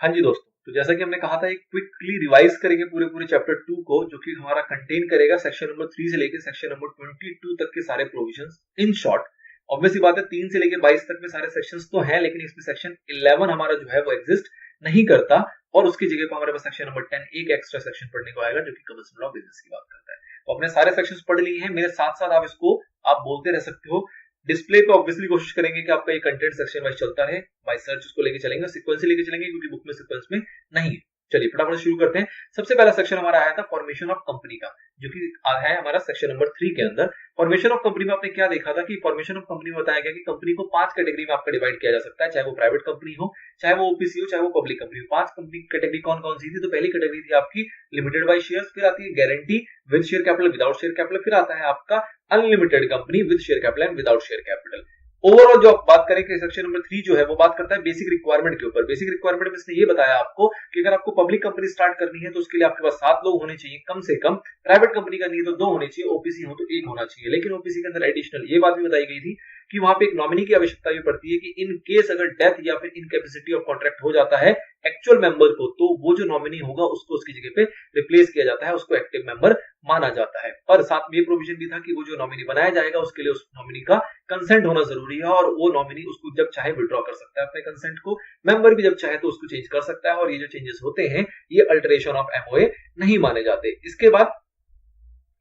हाँ जी दोस्तों, तो जैसा कि हमने कहा था एक क्विकली रिवाइज करेंगे पूरे चैप्टर 2 को, जो कि हमारा कंटेन करेगा सेक्शन नंबर 3 से लेके सेक्शन नंबर 22 तक के सारे प्रोविजंस। इन शॉर्ट ऑब्वियसली बात है 3 से लेके 22 तक में सारे सेक्शंस तो हैं, लेकिन इसमें सेक्शन 11 हमारा जो है वो एग्जिस्ट नहीं करता और उसकी जगह पर हमारे पास सेक्शन नंबर 10 एक एक्स्ट्रा सेक्शन पढ़ने को आएगा जो कि कमर्शियल लॉ बिजनेस की बात करता है। तो अपने सारे सेक्शंस पढ़ लिए हैं, मेरे साथ साथ आप इसको आप बोलते रह सकते हो। डिस्प्ले पे ऑब्वियसली कोशिश करेंगे कि आपका ये कंटेंट सेक्शन वाइज चलता रहे, बाय सर्च उसको लेके चलेंगे, सीक्वेंस लेके चलेंगे क्योंकि बुक में सीक्वेंस में नहीं है। चलिए फटाफट शुरू करते हैं। सबसे पहला सेक्शन हमारा आया था फॉर्मेशन ऑफ कंपनी का, जो कि है हमारा सेक्शन नंबर 3 के अंदर। फॉर्मेशन ऑफ कंपनी में आपने क्या देखा था कि फॉर्मेशन ऑफ कंपनी में बताया गया कि कंपनी को 5 कैटेगरी में आपका डिवाइड किया जा सकता है, चाहे वो प्राइवेट कंपनी हो, चाहे वो ओपीसी हो, चाहे वो पब्लिक कंपनी हो। 5 कंपनी की कैटेगरी कौन कौन सी थी? तो पहली कैटेगरी थी आपकी लिमिटेड बाय शेयर्स, फिर आती है guarantee with share capital, without share capital, फिर आता है आपका unlimited company with share capital and without share capital. Overall जो बात करें कि सेक्शन नंबर 3 जो है वो बात करता है बेसिक रिक्वायरमेंट के ऊपर। बेसिक रिक्वायरमेंट में इसने ये बताया आपको कि अगर आपको पब्लिक कंपनी स्टार्ट करनी है तो उसके लिए आपके पास 7 लोग होने चाहिए कम से कम, प्राइवेट कंपनी करनी है तो 2 होने चाहिए, ओपीसी हो तो 1 होना चाहिए। लेकिन ओपीसी के अंदर एडिशनल ये बात भी बताई गई थी कि वहां पे एक नॉमिनी की आवश्यकता भी पड़ती है कि इन केस अगर डेथ या फिर इनकैपेसिटी ऑफ कॉन्ट्रैक्ट हो जाता है एक्चुअल मेंबर को, तो वो जो नॉमिनी होगा उसको उसकी जगह पे रिप्लेस किया जाता है, उसको एक्टिव मेंबर माना जाता है। पर साथ में ये प्रोविजन भी था कि वो जो नॉमिनी बनाया जाएगा उसके लिए उस नॉमिनी का कंसेंट होना जरूरी है और वो नॉमिनी उसको जब चाहे विड्रॉ कर सकता है अपने कंसेंट को, मेंबर भी जब चाहे तो उसको चेंज कर सकता है और ये जो चेंजेस होते हैं ये अल्टरेशन ऑफ एमओए नहीं माने जाते। इसके बाद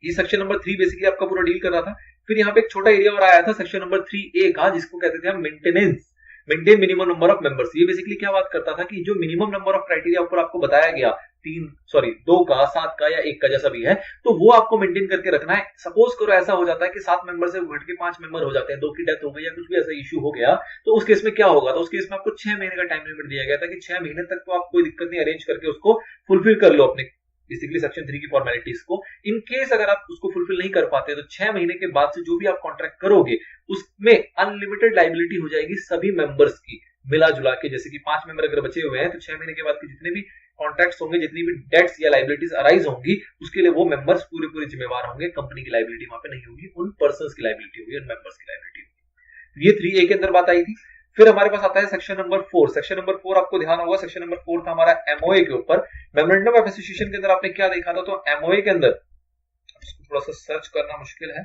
ये सेक्शन नंबर 3 बेसिकली आपका पूरा डील कर रहा था। फिर यहाँ पे एक छोटा एरिया और आया था सेक्शन नंबर 3A का, जिसको कहते थे हम maintenance, maintain minimum number of members. ये बेसिकली क्या बात करता था कि जो मिनिमम नंबर ऑफ क्राइटेरिया ऊपर आपको बताया गया 2 का, 7 का या 1 का जैसा भी है, तो वो आपको मेंटेन करके रखना है। सपोज करो ऐसा हो जाता है कि 7 मेंबर से घट के 5 मेंबर हो जाते हैं, 2 की डेथ हो गई या कुछ भी ऐसा इश्यू हो गया, तो उस केस में क्या होगा? तो उस केस में आपको 6 महीने का टाइम लिमिट दिया गया था कि 6 महीने तक तो आप कोई दिक्कत नहीं, अरेंज करके उसको फुलफिल कर लो अपने बेसिकली सेक्शन 3 की फॉर्मेलिटीज को। इन केस अगर आप उसको फुलफिल नहीं कर पाते तो 6 महीने के बाद से जो भी आप कॉन्ट्रैक्ट करोगे उसमें अनलिमिटेड लायबिलिटी हो जाएगी सभी मेंबर्स की मिला जुला के। जैसे कि 5 मेंबर अगर बचे हुए हैं तो 6 महीने के बाद के जितने भी कॉन्ट्रैक्ट्स होंगे, जितनी भी डेट्स या लायबिलिटीज अराइज होंगी, उसके लिए वो मेंबर्स पूरे जिम्मेवार होंगे। कंपनी की लायबिलिटी वहां पे नहीं होगी, उन पर्संस की लायबिलिटी होगी, उन मेंबर्स की लायबिलिटी होगी। ये 3A के अंदर बात आई थी। फिर हमारे पास आता है सेक्शन नंबर 4। सेक्शन नंबर 4 आपको ध्यान होगा, सेक्शन नंबर 4 था हमारा एमओए के ऊपर। मेमोरेंडम ऑफ एसोसिएशन के अंदर आपने क्या देखा था? तो एमओए के अंदर इसको थोड़ा सा सर्च करना मुश्किल है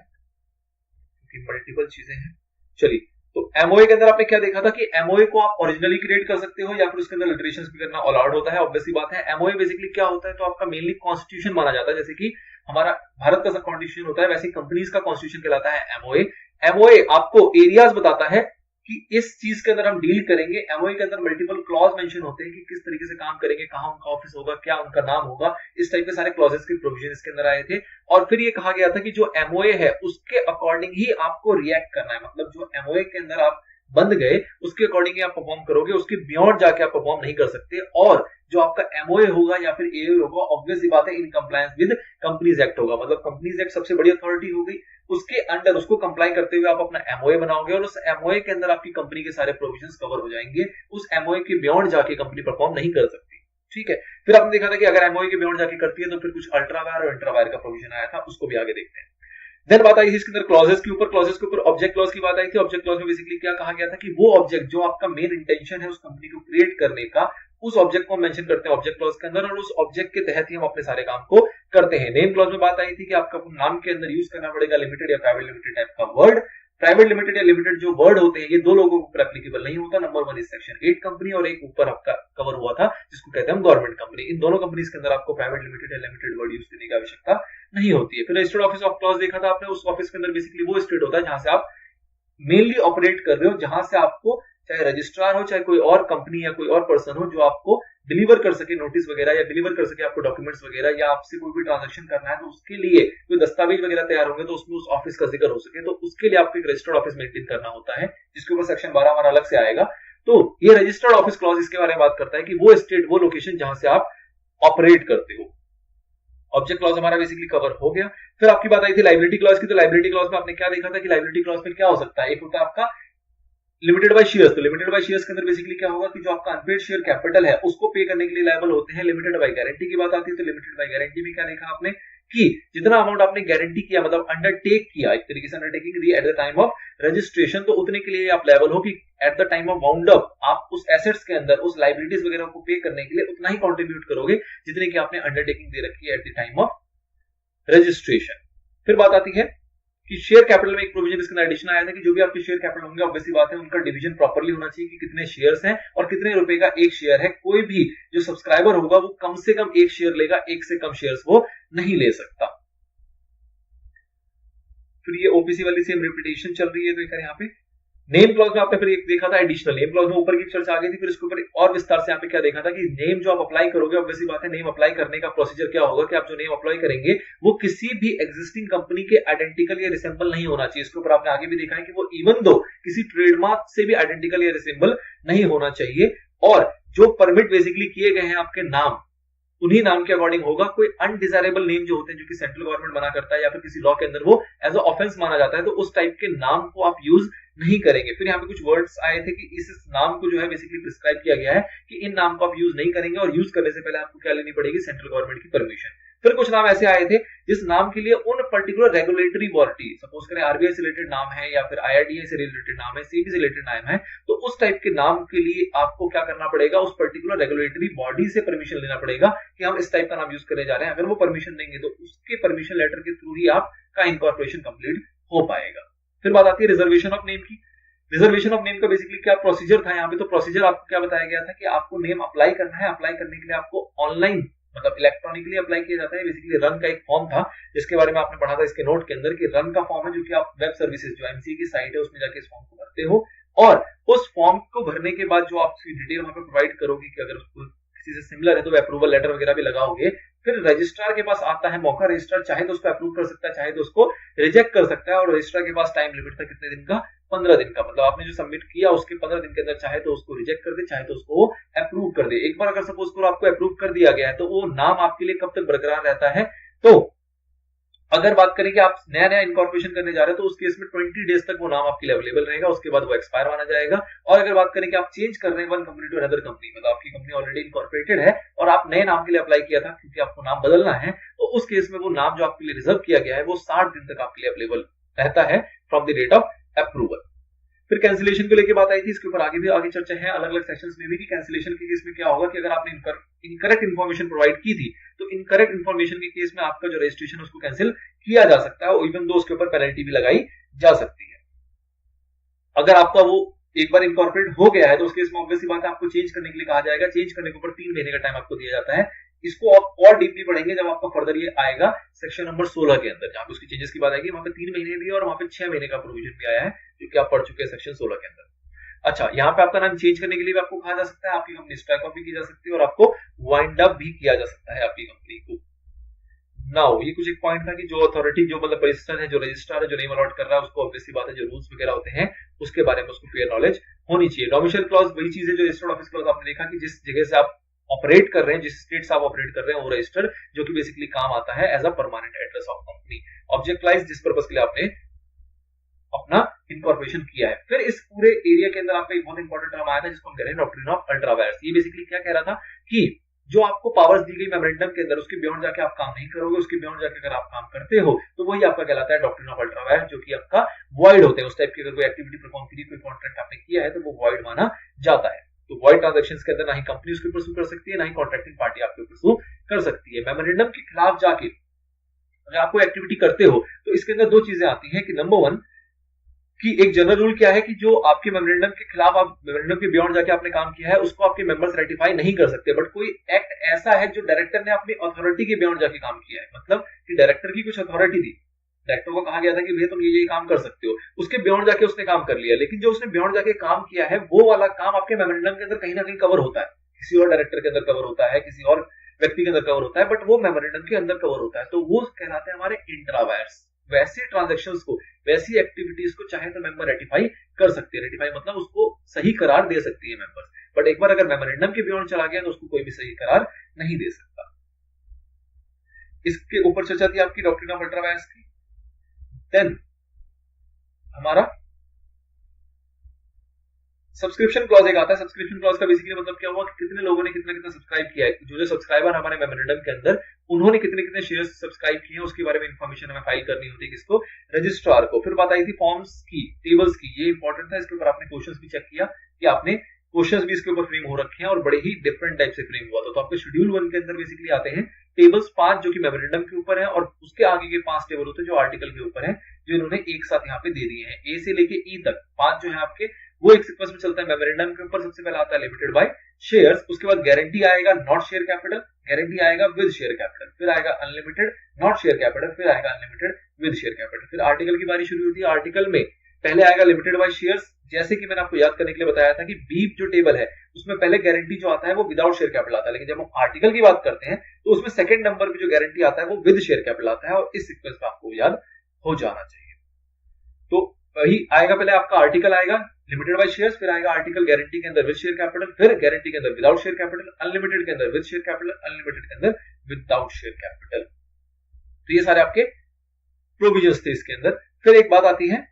क्योंकि मल्टीपल चीजें हैं। चलिए, तो एमओए के अंदर आपने क्या देखा था कि एमओए को आप ओरिजिनली क्रिएट कर सकते हो या फिर उसके अंदर अल्टरेशंस भी करना अलाउड होता है। ऑब्वियसली बात है, एमओए बेसिकली क्या होता है? तो आपका मेनली कॉन्स्टिट्यूशन माना जाता है। जैसे कि हमारा भारत का कॉन्स्टिट्यूशन होता है, वैसे कंपनीज का कॉन्स्टिट्यूशन कहलाता है एमओए। एमओए आपको एरियाज बताता है कि इस चीज के अंदर हम डील करेंगे। एमओए के अंदर मल्टीपल क्लॉज मेंशन होते हैं कि किस तरीके से काम करेंगे, कहां उनका ऑफिस होगा, क्या उनका नाम होगा, इस टाइप के सारे क्लॉजेस के प्रोविजन इसके अंदर आए थे। और फिर ये कहा गया था कि जो एमओए है उसके अकॉर्डिंग ही आपको रिएक्ट करना है। मतलब जो एमओए के अंदर आप बंद गए उसके अकॉर्डिंग ही आप परफॉर्म करोगे, उसके बियॉन्ड जाके आप परफॉर्म नहीं कर सकते। और जो आपका एमओए होगा या फिर एओए होगा, ऑब्वियसली बात है in compliance with companies act होगा। मतलब कंपनीज एक्ट सबसे बड़ी अथॉरिटी हो गई, उसके अंडर उसको कंप्लाई करते हुए आप अपना एमओए बनाओगे और उस एमओए के अंदर आपकी कंपनी के सारे प्रोविजंस कवर हो जाएंगे। उस एमओए के बियॉन्ड जाके कंपनी परफॉर्म नहीं कर सकती। ठीक है, फिर आपने देखा था कि अगर एमओए के बियॉन्ड जाके करती है तो फिर कुछ अल्ट्रावायर और इंट्रावायर का प्रोविजन आया था, उसको भी आगे देखते हैं। देन बात आई थी इसके अंदर क्लॉजेस के ऊपर। क्लॉजेस के ऊपर ऑब्जेक्ट क्लॉज की बात आई थी। ऑब्जेक्ट क्लॉज में बेसिकली क्या कहा गया था कि वो ऑब्जेक्ट जो आपका मेन इंटेंशन है उस कंपनी को क्रिएट करने का, उस ऑब्जेक्ट को मेंशन करते हैं ऑब्जेक्ट क्लॉज के अंदर और उस ऑब्जेक्ट के तहत ही हम अपने सारे काम को करते हैं। नेम क्लॉज में बात आई थी कि आपका नाम के अंदर यूज करना पड़ेगा लिमिटेड या प्राइवेट लिमिटेड टाइप का वर्ड। प्राइवेट लिमिटेड या लिमिटेड जो वर्ड होते हैं ये 2 लोगों के ऊपर एप्लीकेबल नहीं होता। नंबर 1 इज सेक्शन 8 कंपनी और एक ऊपर आपका कवर हुआ था जिसको कहते हैं हम गवर्नमेंट कंपनी। इन दोनों कंपनीज के अंदर आपको प्राइवेट लिमिटेड या लिमिटेड वर्ड यूज करने की आवश्यकता नहीं होती है। फिर रजिस्टर्ड ऑफिस ऑफ क्लॉज देखा था आपने। उस ऑफिस के अंदर बेसिकली वो स्टेट होता है जहां से आप मेनली ऑपरेट कर रहे हो, जहां से आपको चाहे रजिस्ट्रार हो, चाहे कोई और कंपनी या कोई और पर्सन हो जो आपको डिलीवर कर सके नोटिस वगैरह या डिलीवर कर सके आपको डॉक्यूमेंट्स वगैरह, या आपसे कोई भी ट्रांजैक्शन करना है तो उसके लिए कोई दस्तावेज वगैरह तैयार होंगे तो उसमें उस ऑफिस का जिक्र हो सके, तो उसके लिए आपको एक रजिस्टर्ड ऑफिस मेंटेन करना होता है जिसके ऊपर सेक्शन 12 हमारा अलग से आएगा। तो ये रजिस्टर्ड ऑफिस क्लॉज इसके बारे में बात करता है कि वो स्टेट, वो लोकेशन जहां से आप ऑपरेट करते हो। ऑब्जेक्ट क्लॉज हमारा बेसिकली कवर हो गया। फिर आपकी बात आई थी लायबिलिटी क्लॉज की। तो लायबिलिटी क्लॉज में आपने क्या देखा था कि लायबिलिटी क्लॉज में क्या हो सकता है? एक होता है आपका लिमिटेड बाय शेयर्स। तो लिमिटेड बाय शेयर्स के अंदर बेसिकली क्या होगा कि जो आपका अनपेड शेयर कैपिटल है उसको पे करने के लिए लायबल होते हैं। लिमिटेड बाय गारंटी की बात आती है तो लिमिटेड बाय गारंटी में क्या देखा आपने कि जितना अमाउंट आपने गारंटी किया, मतलब अंडरटेक किया, एक तरीके से undertaking the at the time of registration, तो उतने के लिए आप लेवल हो कि at the time of wound up आप उस एसेट्स के अंदर उस लाइबिलिटीज वगैरह को पे करने के लिए उतना ही कंट्रीब्यूट करोगे जितने की आपने अंडरटेकिंग दे रखी है at the time of registration. फिर बात आती है कि शेयर कैपिटल में एक प्रोविजन इसके अंदर एडिशन आया था कि जो भी आपके शेयर कैपिटल होंगे, ऑब्वियसली बात है उनका डिवीजन प्रॉपर्ली होना चाहिए कि कितने शेयर्स हैं और कितने रुपए का एक शेयर है। कोई भी जो सब्सक्राइबर होगा वो कम से कम एक शेयर लेगा, एक से कम शेयर्स वो नहीं ले सकता। फिर ये ओपीसी वाली सेम रिपीटेशन चल रही है, तो यहाँ पे नेम क्लॉज में आपने फिर एक देखा था एडिशनल नेम क्लॉज में ऊपर की चर्चा आ गई थी, फिर इसके ऊपर और विस्तार से यहाँ पे क्या देखा था कि नेम जो आप अप्लाई करोगे, ऑब्वियसली बात है नेम अप्लाई करने का प्रोसीजर क्या होगा कि आप जो नेम अप्लाई करेंगे वो किसी भी एग्जिस्टिंग कंपनी के आइडेंटिकल या रिसेंबल नहीं होना चाहिए। इसके ऊपर आपने आगे भी देखा है कि वो इवन दो किसी ट्रेडमार्क से भी आइडेंटिकल या रिसेंबल नहीं होना चाहिए, और जो परमिट बेसिकली किए गए हैं आपके नाम, उन्हीं नाम के अकॉर्डिंग होगा। कोई अनडिजायरेबल नेम जो होते हैं जो कि सेंट्रल गवर्नमेंट मना करता है या फिर किसी लॉ के अंदर वो एज अ ऑफेंस माना जाता है, तो उस टाइप के नाम को आप यूज नहीं करेंगे। फिर यहाँ पे कुछ वर्ड्स आए थे कि इस नाम को जो है बेसिकली प्रिस्क्राइब किया गया है कि इन नाम को आप यूज नहीं करेंगे, और यूज करने से पहले आपको क्या लेनी पड़ेगी, सेंट्रल गवर्नमेंट की परमिशन। फिर कुछ नाम ऐसे आए थे जिस नाम के लिए उन पर्टिकुलर रेगुलेटरी बॉडी, सपोज करें आरबीआई से रिलेटेड नाम है या फिर आईआरडीए से रिलेटेड नाम है, सेबी से रिलेटेड नाम है, तो उस टाइप के नाम के लिए आपको क्या करना पड़ेगा, उस पर्टिकुलर रेगुलेटरी बॉडी से परमिशन लेना पड़ेगा कि हम इस टाइप का नाम यूज करने जा रहे हैं। अगर वो परमिशन देंगे तो उसके परमिशन लेटर के थ्रू ही आपका इनकॉर्पोरेशन कंप्लीट हो पाएगा। फिर बात आती है रिजर्वेशन ऑफ नेम की। रिजर्वेशन ऑफ नेम का बेसिकली क्या प्रोसीजर था यहाँ पे, तो प्रोसीजर आपको क्या बताया गया था कि आपको नेम अप्लाई करना है। अप्लाई करने के लिए आपको ऑनलाइन मतलब इलेक्ट्रॉनिकली अप्लाई किया जाता है। बेसिकली रन का एक फॉर्म था जिसके बारे में आपने पढ़ा था इसके नोट के अंदर कि रन का फॉर्म है जो कि आप वेब सर्विसेज जो एमसीए की साइट है उसमें जाके इस फॉर्म को भरते हो, और उस फॉर्म को भरने के बाद जो आपकी डिटेल वहां पे प्रोवाइड करोगे कि अगर उसको किसी से सिमिलर है तो अप्रूवल लेटर वगैरह भी लगाओगे। फिर रजिस्ट्रार के पास आता है मौका, रजिस्ट्रार चाहे तो उसको अप्रूव कर सकता है, चाहे तो उसको रिजेक्ट कर सकता है, और रजिस्ट्रार के पास टाइम लिमिट था कितने दिन का, 15 दिन का। मतलब आपने जो सबमिट किया उसके 15 दिन के अंदर चाहे तो उसको रिजेक्ट कर दे, चाहे तो उसको अप्रूव कर दे। एक बार अगर सपोज करो आपको अप्रूव कर दिया गया है तो वो नाम आपके लिए कब तक बरकरार रहता है, तो अगर बात करें कि आप नया नया इनकॉर्पोरेशन करने जा रहे हैं तो उस केस में 20 डेज तक वो नाम आपके लिए अवेलेबल रहेगा, उसके बाद वो एक्सपायर माना जाएगा। और अगर बात करें कि आप चेंज कर रहे हैं one company to another company, मतलब आपकी कंपनी ऑलरेडी इनकॉर्पोरेटेड है और आप नए नाम के लिए अप्लाई किया था क्योंकि आपको नाम बदलना है, तो उस केस में वो नाम जो आपके लिए रिजर्व किया गया है वो 60 दिन तक आपके लिए अवेलेबल रहता है from the date of approval. फिर कैंसिलेशन को लेकर बात आई थी, इसके ऊपर आगे चर्चा है अलग अलग सेक्शंस में भी कि कैंसिलेशन के केस में क्या होगा कि अगर आपने इनकरेक्ट इन्फॉर्मेशन प्रोवाइड की थी तो इनकरेक्ट इन्फॉर्मेशन के केस में आपका जो रजिस्ट्रेशन उसको कैंसिल किया जा सकता है, और इवन दो उसके ऊपर पेनल्टी भी लगाई जा सकती है। अगर आपका वो एक बार इनकॉर्पोरेट हो गया है तो उस केस में ऑब्वियसली बात है आपको चेंज करने के लिए कहा जाएगा। चेंज करने के ऊपर 3 महीने का टाइम आपको दिया जाता है। इसको आप और डीपली पढ़ेंगे जब आपका फर्दर ये आएगा सेक्शन नंबर 16 के अंदर, जहां पे उसकी चेंजेस की बात आएगी। वहां पे 3 महीने भी और वहां पे 6 महीने का प्रोविजन भी आया है जो कि आप पढ़ चुके हैं सेक्शन 16 के अंदर। अच्छा, यहाँ पे आपका नाम चेंज करने के लिए भी आपको कहा जा सकता है, आपकी कंपनी स्ट्राइक ऑफ भी की जा सकती है और आपको वाइंड अप भी किया जा सकता है आपकी कंपनी को। नाउ ये कुछ एक पॉइंट था कि जो अथॉरिटी जो मतलब रजिस्टर है, जो रजिस्ट्रार है, जो नेम अलॉट कर रहा है उसको ऑब्वियसली बात है जो रूल्स वगैरह होते हैं उसके बारे में उसको फेयर नॉलेज होनी चाहिए। डोमिसाइल क्लॉज वही चीज है जो रजिस्टर्ड ऑफिस क्लॉज आपने देखा कि जिस जगह से आप ऑपरेट कर रहे हैं, जिस स्टेट से आप ऑपरेट कर रहे हैं वो रजिस्टर जो कि बेसिकली काम आता है as a permanent address of company. Object lies जिस पर्पस के लिए आपने अपना इनकॉर्पोरेशन किया है। फिर इस पूरे एरिया के अंदर आपका एक बहुत इंपॉर्टेंट टर्म आया था जिसको हम कह रहे हैं डॉक्ट्रिन ऑफ अल्ट्रा वायर्स। ये बेसिकली क्या कह रहा था कि जो आपको पावर्स दी गई मेमोरेंडम के अंदर उसके बियॉन्ड जाके आप काम नहीं करोगे, उसके बियॉन्ड जाके अगर आप काम करते हो तो वही आपका कहलाता है डॉक्ट्रिन ऑफ अल्ट्रा वायर्स, जो कि आपका वॉइड होते हैं। उस टाइप की अगर कोई एक्टिविटी परफॉर्म की, कोई कॉन्ट्रैक्ट आपने किया है तो वो वॉइड माना जाता है। तो वॉइड ट्रांजैक्शंस के अंदर ना ही कंपनी उसके परसू कर सकती है, ना ही कॉन्ट्रैक्टिंग पार्टी आपके परसू कर सकती है। मेमोरेंडम के खिलाफ जाके अगर आप कोई एक्टिविटी करते हो तो इसके अंदर दो चीजें आती हैं कि नंबर 1 कि एक जनरल रूल क्या है कि जो आपके मेमोरेंडम के खिलाफ आप मेमोरेंडम के बियॉन्ड जाके आपने काम किया है उसको आपके मेंबर्स रेटिफाई नहीं कर सकते। बट कोई एक्ट ऐसा है जो डायरेक्टर ने अपनी अथॉरिटी के बियॉन्ड जाके काम किया है, मतलब कि डायरेक्टर की कुछ अथॉरिटी थी, डायरेक्टर को कहा गया था कि भैया तुम ये काम कर सकते हो, उसके बियॉन्ड जाके उसने काम कर लिया, लेकिन जो उसने बियॉन्ड जाके काम किया है वो वाला काम आपके मेमोरेंडम के अंदर कहीं ना कहीं कवर होता है, किसी और डायरेक्टर के अंदर कवर होता है, किसी और व्यक्ति के अंदर कवर होता है, बट वो मेमोरेंडम के अंदर कवर होता है। तो वो कहलाते हैं हमारे इंट्रावायर्स। वैसे ट्रांजैक्शंस को, वैसी एक्टिविटीज को चाहे तो मेंबर रेटिफाई कर सकते हैं। रेटिफाई मतलब उसको सही करार दे सकती है मेंबर्स, बट एक बार अगर मेमोरेंडम के बियॉन्ड चला गया तो उसको कोई भी सही करार नहीं दे सकता। इसके ऊपर चर्चा थी आपकी डॉक्ट्रिन ऑफ अल्ट्रा वायर्स की। देन हमारा सब्सक्रिप्शन क्लॉज एक आता है। सब्सक्रिप्शन क्लॉज का बेसिकली मतलब क्या हुआ कि कितने लोगों ने कितना कितना सब्सक्राइब किया है। जो सब्सक्राइबर हमारे मेमोरेंडम के अंदर उन्होंने कितने कितने शेयर्स सब्सक्राइब किए हैं उसके बारे में इंफॉर्मेशन हमें फाइल करनी होती है किसको, रजिस्ट्रार को। फिर बात आई थी फॉर्म्स की, टेबल्स की, ये इंपॉर्टेंट था, इसके ऊपर आपने क्वेश्चंस भी चेक किया कि आपने क्वेश्चंस भी इसके ऊपर फ्रेम हो रखे हैं और बड़े ही डिफरेंट टाइप से फ्रेम हुआ था। तो आपके शेड्यूल 1 के अंदर बेसिकली आते हैं टेबल्स 5 जो कि मेमोरेंडम के ऊपर है और उसके आगे के 5 टेबल होते हैं जो आर्टिकल के ऊपर है, जो इन्होंने एक साथ यहाँ पे दे दिए हैं। ए से लेके ई तक 5 जो है आपके वो एक सीक्वेंस में चलता है। मेमोरेंडम के ऊपर सबसे पहला आता है लिमिटेड बाय शेयर्स, उसके बाद गारंटी आएगा नॉट शेयर कैपिटल, गारंटी आएगा विद शेयर कैपिटल, फिर आएगा अनलिमिटेड नॉट शेयर कैपिटल, फिर आएगा अनलिमिटेड विद शेयर कैपिटल। फिर आर्टिकल की बारी शुरू होती है। आर्टिकल में पहले आएगा लिमिटेड बाय शेयर्स, जैसे कि मैंने आपको याद करने के लिए बताया था कि बीप जो टेबल है उसमें पहले गारंटी जो आता है वो विदाउट शेयर कैपिटल आता है, लेकिन जब हम आर्टिकल की बात करते हैं तो उसमें सेकंड नंबर पे जो गारंटी आता है वो विद शेयर कैपिटल आता है और इस सीक्वेंस में आपको याद हो जाना चाहिए। तो वही आएगा, पहले आपका आर्टिकल आएगा लिमिटेड बाय शेयर्स, फिर आएगा आर्टिकल गारंटी के अंदर विद शेयर कैपिटल, फिर गारंटी के अंदर विदाउट शेयर कैपिटल, अनलिमिटेड के अंदर विद शेयर कैपिटल, अनलिमिटेड के अंदर विदाउट शेयर कैपिटल। तो ये सारे आपके प्रोविजंस थे इसके अंदर। फिर एक बात आती है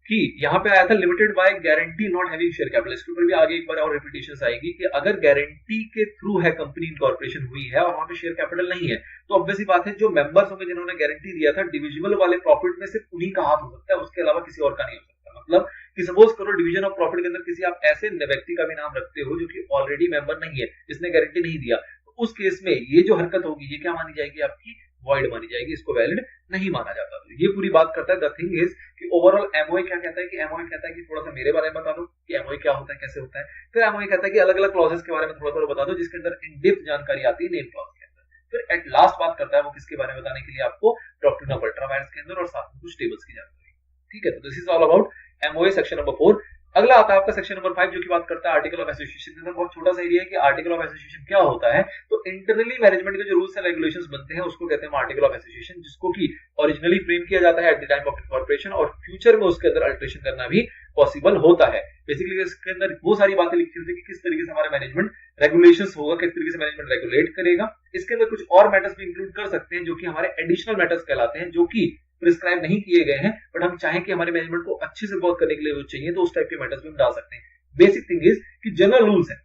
कि यहाँ पे आया था limited by guarantee not having share capital, इसके ऊपर भी आगे एक बार और रिपीटेशंस आएगी कि अगर गारंटी के थ्रू है कंपनी इनकॉर्पोरेशन हुई है और वहां पे शेयर कैपिटल नहीं है तो ऑब्वियस सी बात है जो मेंबर्स होंगे जिन्होंने गारंटी दिया था डिविजिबल वाले प्रॉफिट में सिर्फ उन्हीं का हाथ हो सकता है, उसके अलावा किसी और का नहीं हो सकता। मतलब कि सपोज करो डिवीजन ऑफ प्रॉफिट के अंदर किसी आप ऐसे व्यक्ति का भी नाम रखते हो जो कि ऑलरेडी मेंबर नहीं है, जिसने गारंटी नहीं दिया, तो उस केस में ये जो हरकत होगी ये क्या मानी जाएगी, आपकी वॉइड मानी जाएगी, इसको वैलिड नहीं माना जाता। तो ये पूरी बात करता है। द थिंग इज कि ओवरऑल एमओए क्या कहता है कि एमओए कहता है कि थोड़ा सा मेरे बारे में बता दो कि एमओए क्या होता है, कैसे होता है। फिर एमओए कहता है कि अलग अलग क्लॉजेस के बारे में थोड़ा थोड़ा बता दो जिसके अंदर इन डेप्थ जानकारी आती है नेम क्लॉज के अंदर। फिर एट लास्ट बात करता है वो किसके बारे में बताने के लिए, आपको डॉक्ट्रिन ऑफ अल्ट्रावायर्स के अंदर और साथ में कुछ टेबल्स की जानकारी। ठीक है, तो this is all about MOA section number 4। अगला आता है आपका सेक्शन नंबर 5 जो की बात करता है आर्टिकल ऑफ एसोसिएशन के अंदर। बहुत छोटा सा एरिया है कि आर्टिकल ऑफ एसोसिएशन क्या होता है। तो इंटरनली मैनेजमेंट के जो रूल्स एंड रेगुलेशंस बनते हैं उसको कहते हैं आर्टिकल ऑफ एसोसिएशन, जिसको कि ओरिजिनली फ्रेम किया जाता है at the time of incorporation और फ्यूचर में उसके अंदर अल्टरेशन करना भी पॉसिबल होता है। बेसिकली इसके अंदर वो सारी बातें लिखी होती है कि किस तरीके से हमारा मैनेजमेंट रेगुलेशंस होगा, किस तरीके से मैनेजमेंट रेगुलेट करेगा। इसके अंदर कुछ और मैटर्स भी इंक्लूड कर सकते हैं जो कि हमारे एडिशनल मैटर्स कहलाते हैं, जो कि प्रिस्क्राइब नहीं किए गए हैं, बट हम चाहें कि हमारे मैनेजमेंट को अच्छे से वर्क करने के लिए वो चाहिए तो उस टाइप के मैटर्स भी हम डाल सकते हैं। बेसिक थिंग इज कि जनरल रूल्स है,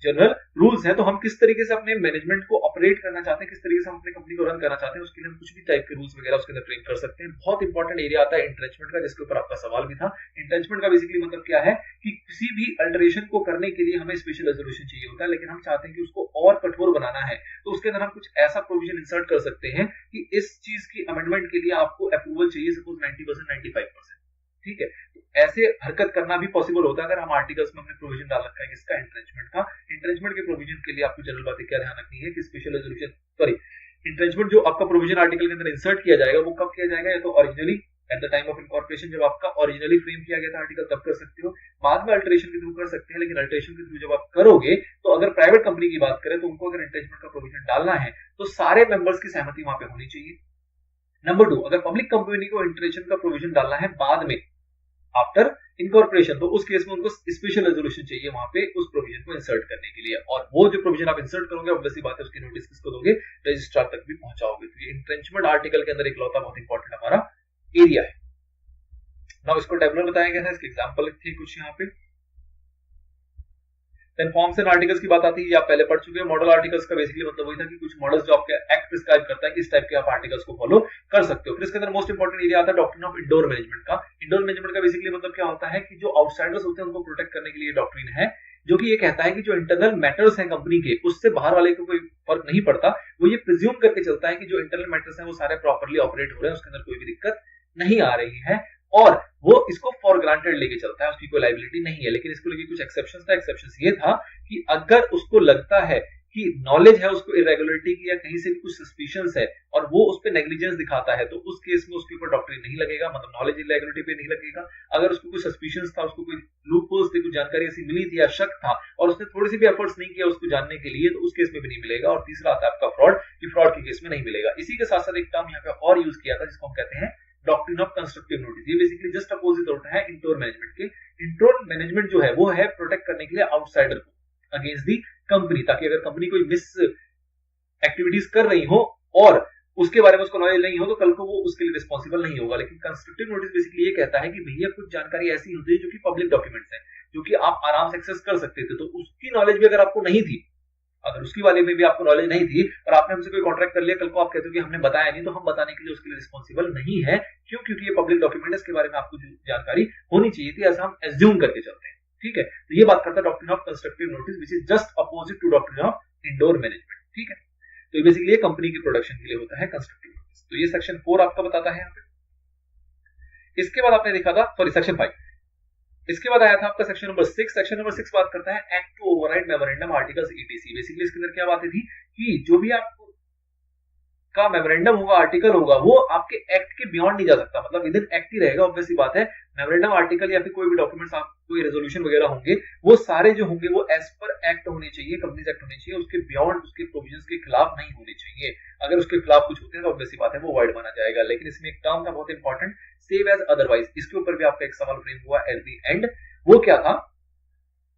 जनरल रूल्स है, तो हम किस तरीके से अपने मैनेजमेंट को ऑपरेट करना चाहते हैं, किस तरीके से हम अपनी कंपनी को रन करना चाहते हैं, उसके लिए हम कुछ भी टाइप के रूल्स वगैरह उसके अंदर फ्रेम कर सकते हैं। बहुत इंपॉर्टेंट एरिया आता है इंट्रेंचमेंट का, जिसके ऊपर आपका सवाल भी था। इंट्रेंचमेंट का बेसिकली मतलब क्या है कि किसी भी अल्टरेशन को करने के लिए हमें स्पेशल रेजोल्यूशन चाहिए होता है, लेकिन हम चाहते हैं कि उसको और कठोर बनाना है, तो उसके अंदर हम कुछ ऐसा प्रोविजन इंसर्ट कर सकते हैं कि इस चीज की अमेंडमेंट के लिए आपको अप्रूवल चाहिए सपोज 90%, 95%। ठीक है, तो ऐसे हरकत करना भी पॉसिबल होता है अगर हम आर्टिकल्स में हमने प्रोविजन डाल रखा है किसका, इंट्रेंचमेंट का। इंट्रेंचमेंट के प्रोविजन के लिए आपको जनरल बातें क्या ध्यान रखनी है कि स्पेशल रेजोल्यूशन इंट्रेंचमेंट जो आपका प्रोविजन आर्टिकल के अंदर इंसर्ट किया जाएगा वो कब किया जाएगा, या तो originally at the time of incorporation जब आपका ओरिजिनली फ्रेम किया गया था आर्टिकल तब कर सकते हो, बाद में अल्टरेशन के थ्रू कर सकते हैं, लेकिन अल्टरेशन के थ्रू जब आप करोगे तो अगर प्राइवेट कंपनी की बात करें तो उनको अगर इंट्रेंचमेंट का प्रोविजन डालना है तो सारे मेंबर्स की सहमति वहां पे होनी चाहिए। नंबर 2, अगर पब्लिक कंपनी को इंट्रेंशन का प्रोविजन डालना है बाद में आफ्टर इनकॉर्पोरेशन तो उस केस में उनको स्पेशल रेजोल्यूशन चाहिए वहां पे उस प्रोविजन को इंसर्ट करने के लिए, और वो जो प्रोविजन आप इंसर्ट करोगे ऑब्वियसली बात है उसकी नोटिस किसको दोगे, रजिस्ट्रार तक भी पहुंचाओगे। तो ये इंट्रेंचमेंट आर्टिकल के अंदर इकलौता बहुत इंपॉर्टेंट हमारा एरिया है। नाउ इसको टेबलर बताया गया है, इसके एग्जांपल थे कुछ यहाँ पे। देन फॉर्म्स एंड आर्टिकल्स की बात आती है, ये आप पहले पढ़ चुके हैं। मॉडल आर्टिकल्स का बेसिकली मतलब वही था कि कुछ मॉडल्स जो आपके एक्ट प्रिस्क्राइब करता है कि इस टाइप के आप आर्टिकल्स को फॉलो कर सकते हो। फिर इसके अंदर मोस्ट इंपॉर्टेंट एरिया आता है डॉक्ट्रिन ऑफ इंडोर मैनेजमेंट का। इंडोर मैनेजमेंट का बेसिकली मतलब क्या होता है कि जो आउटसाइडर्स होते हैं उनको प्रोटेक्ट करने के लिए डॉक्ट्रिन है, जो कि ये कहता है कि जो इंटरनल मैटर्स हैं कंपनी के उससे बाहर वाले को कोई फर्क नहीं पड़ता। वो ये प्रिज्यूम करके चलता है कि जो इंटरनल मैटर्स हैं वो सारे प्रॉपर्ली ऑपरेट हो रहे हैं, उसके अंदर कोई भी दिक्कत नहीं आ रही है, और वो इसको फॉर ग्रांटेड लेके चलता है, उसकी कोई लायबिलिटी नहीं है। लेकिन इसको लेके कुछ एक्सेप्शंस था। एक्सेप्शंस ये था कि अगर उसको लगता है कि नॉलेज है उसको इरेगुलरिटी की या कहीं से भी कुछ सस्पिशंस है और वो उस पे नेग्लिजेंस दिखाता है तो उस केस में उसके ऊपर डॉक्ट्रिन नहीं लगेगा, मतलब नॉलेज इरेगुलरिटी पे नहीं लगेगा। अगर उसको कुछ सस्पिशंस था, उसको कोई लूपहोल्स थे, कुछ जानकारी ऐसी मिली थी या शक था और उसने थोड़ी सी भी एफर्ट्स नहीं किया उसको जानने के लिए, तो उस केस में भी नहीं मिलेगा। और तीसरा आता है आपका फ्रॉड, कि फ्रॉड के केस में नहीं मिलेगा। इसी के साथ साथ एक टर्म यहाँ पे और यूज किया था जिसको हम कहते हैं डॉक्ट्रिन ऑफ कंस्ट्रक्टिव नोटिस। ये बेसिकली जस्ट अपोजिट होता है इंडोर मैनेजमेंट के। इंडोर मैनेजमेंट जो है वो है प्रोटेक्ट करने के लिए आउटसाइडर को अगेंस्ट दी कंपनी, ताकि अगर कंपनी कोई मिस एक्टिविटीज कर रही हो और उसके बारे में उसको नॉलेज नहीं हो तो कल को वो उसके लिए रिस्पॉन्सिबल नहीं होगा। लेकिन कंस्ट्रक्टिव नोटिस बेसिकली ये कहता है कि भैया कुछ जानकारी ऐसी होती है जो कि पब्लिक डॉक्यूमेंट्स है, जो कि आप आराम से एक्सेस कर सकते थे, तो उसकी नॉलेज भी अगर आपको नहीं थी, अगर उसकी वाले में भी आपको नॉलेज नहीं थी और आपने हमसे कोई कॉन्ट्रैक्ट कर लिया, कल को आप कहते हो कि हमने बताया नहीं, तो हम बताने के लिए उसके लिए रिस्पॉन्सिबल नहीं है। क्यों? क्योंकि ये पब्लिक डॉक्यूमेंट है, इसके बारे में आपको जानकारी होनी चाहिए थी, ऐसा हम एज्यूम करके चलते हैं। ठीक है, तो ये बात करता है doctrine of constructive notice which is just opposite to doctrine of indoor management. ठीक है, तो बेसिकली ये कंपनी के प्रोडक्शन के लिए होता है कंस्ट्रक्टिव नोटिस। तो ये सेक्शन 4 आपका बताता है यहाँ पे। इसके बाद आपने देखा था, सॉरी सेक्शन 5, इसके बाद आया था आपका सेक्शन नंबर 6। सेक्शन नंबर 6 बात करता है act to override memorandum articles ETC. Basically इसके अंदर क्या बातें थी कि जो भी आपको का मेमोरेंडम होगा, आर्टिकल होगा, वो आपके एक्ट के बियॉन्ड नहीं जा सकता, मतलब विद इन एक्ट ही रहेगा। ऑब्वियस सी बात है, मेमोरेंडम आर्टिकल या फिर कोई भी डॉक्यूमेंट्स, आप कोई रेजोल्यूशन वगैरह होंगे, वो सारे जो होंगे वो एज पर एक्ट होने चाहिए, कंपनीज एक्ट होने चाहिए, उसके बियॉन्ड, उसके प्रोविजंस के खिलाफ नहीं होने चाहिए। अगर उसके खिलाफ कुछ होते हैं तो ऑब्वियस सी बात है वो वाइड माना जाएगा। लेकिन इसमें एक टर्म था बहुत इंपॉर्टेंट, सेव एज अदरवाइज। इसके ऊपर भी आपका एक सवाल फ्रेम हुआ एट द एंड। वो क्या था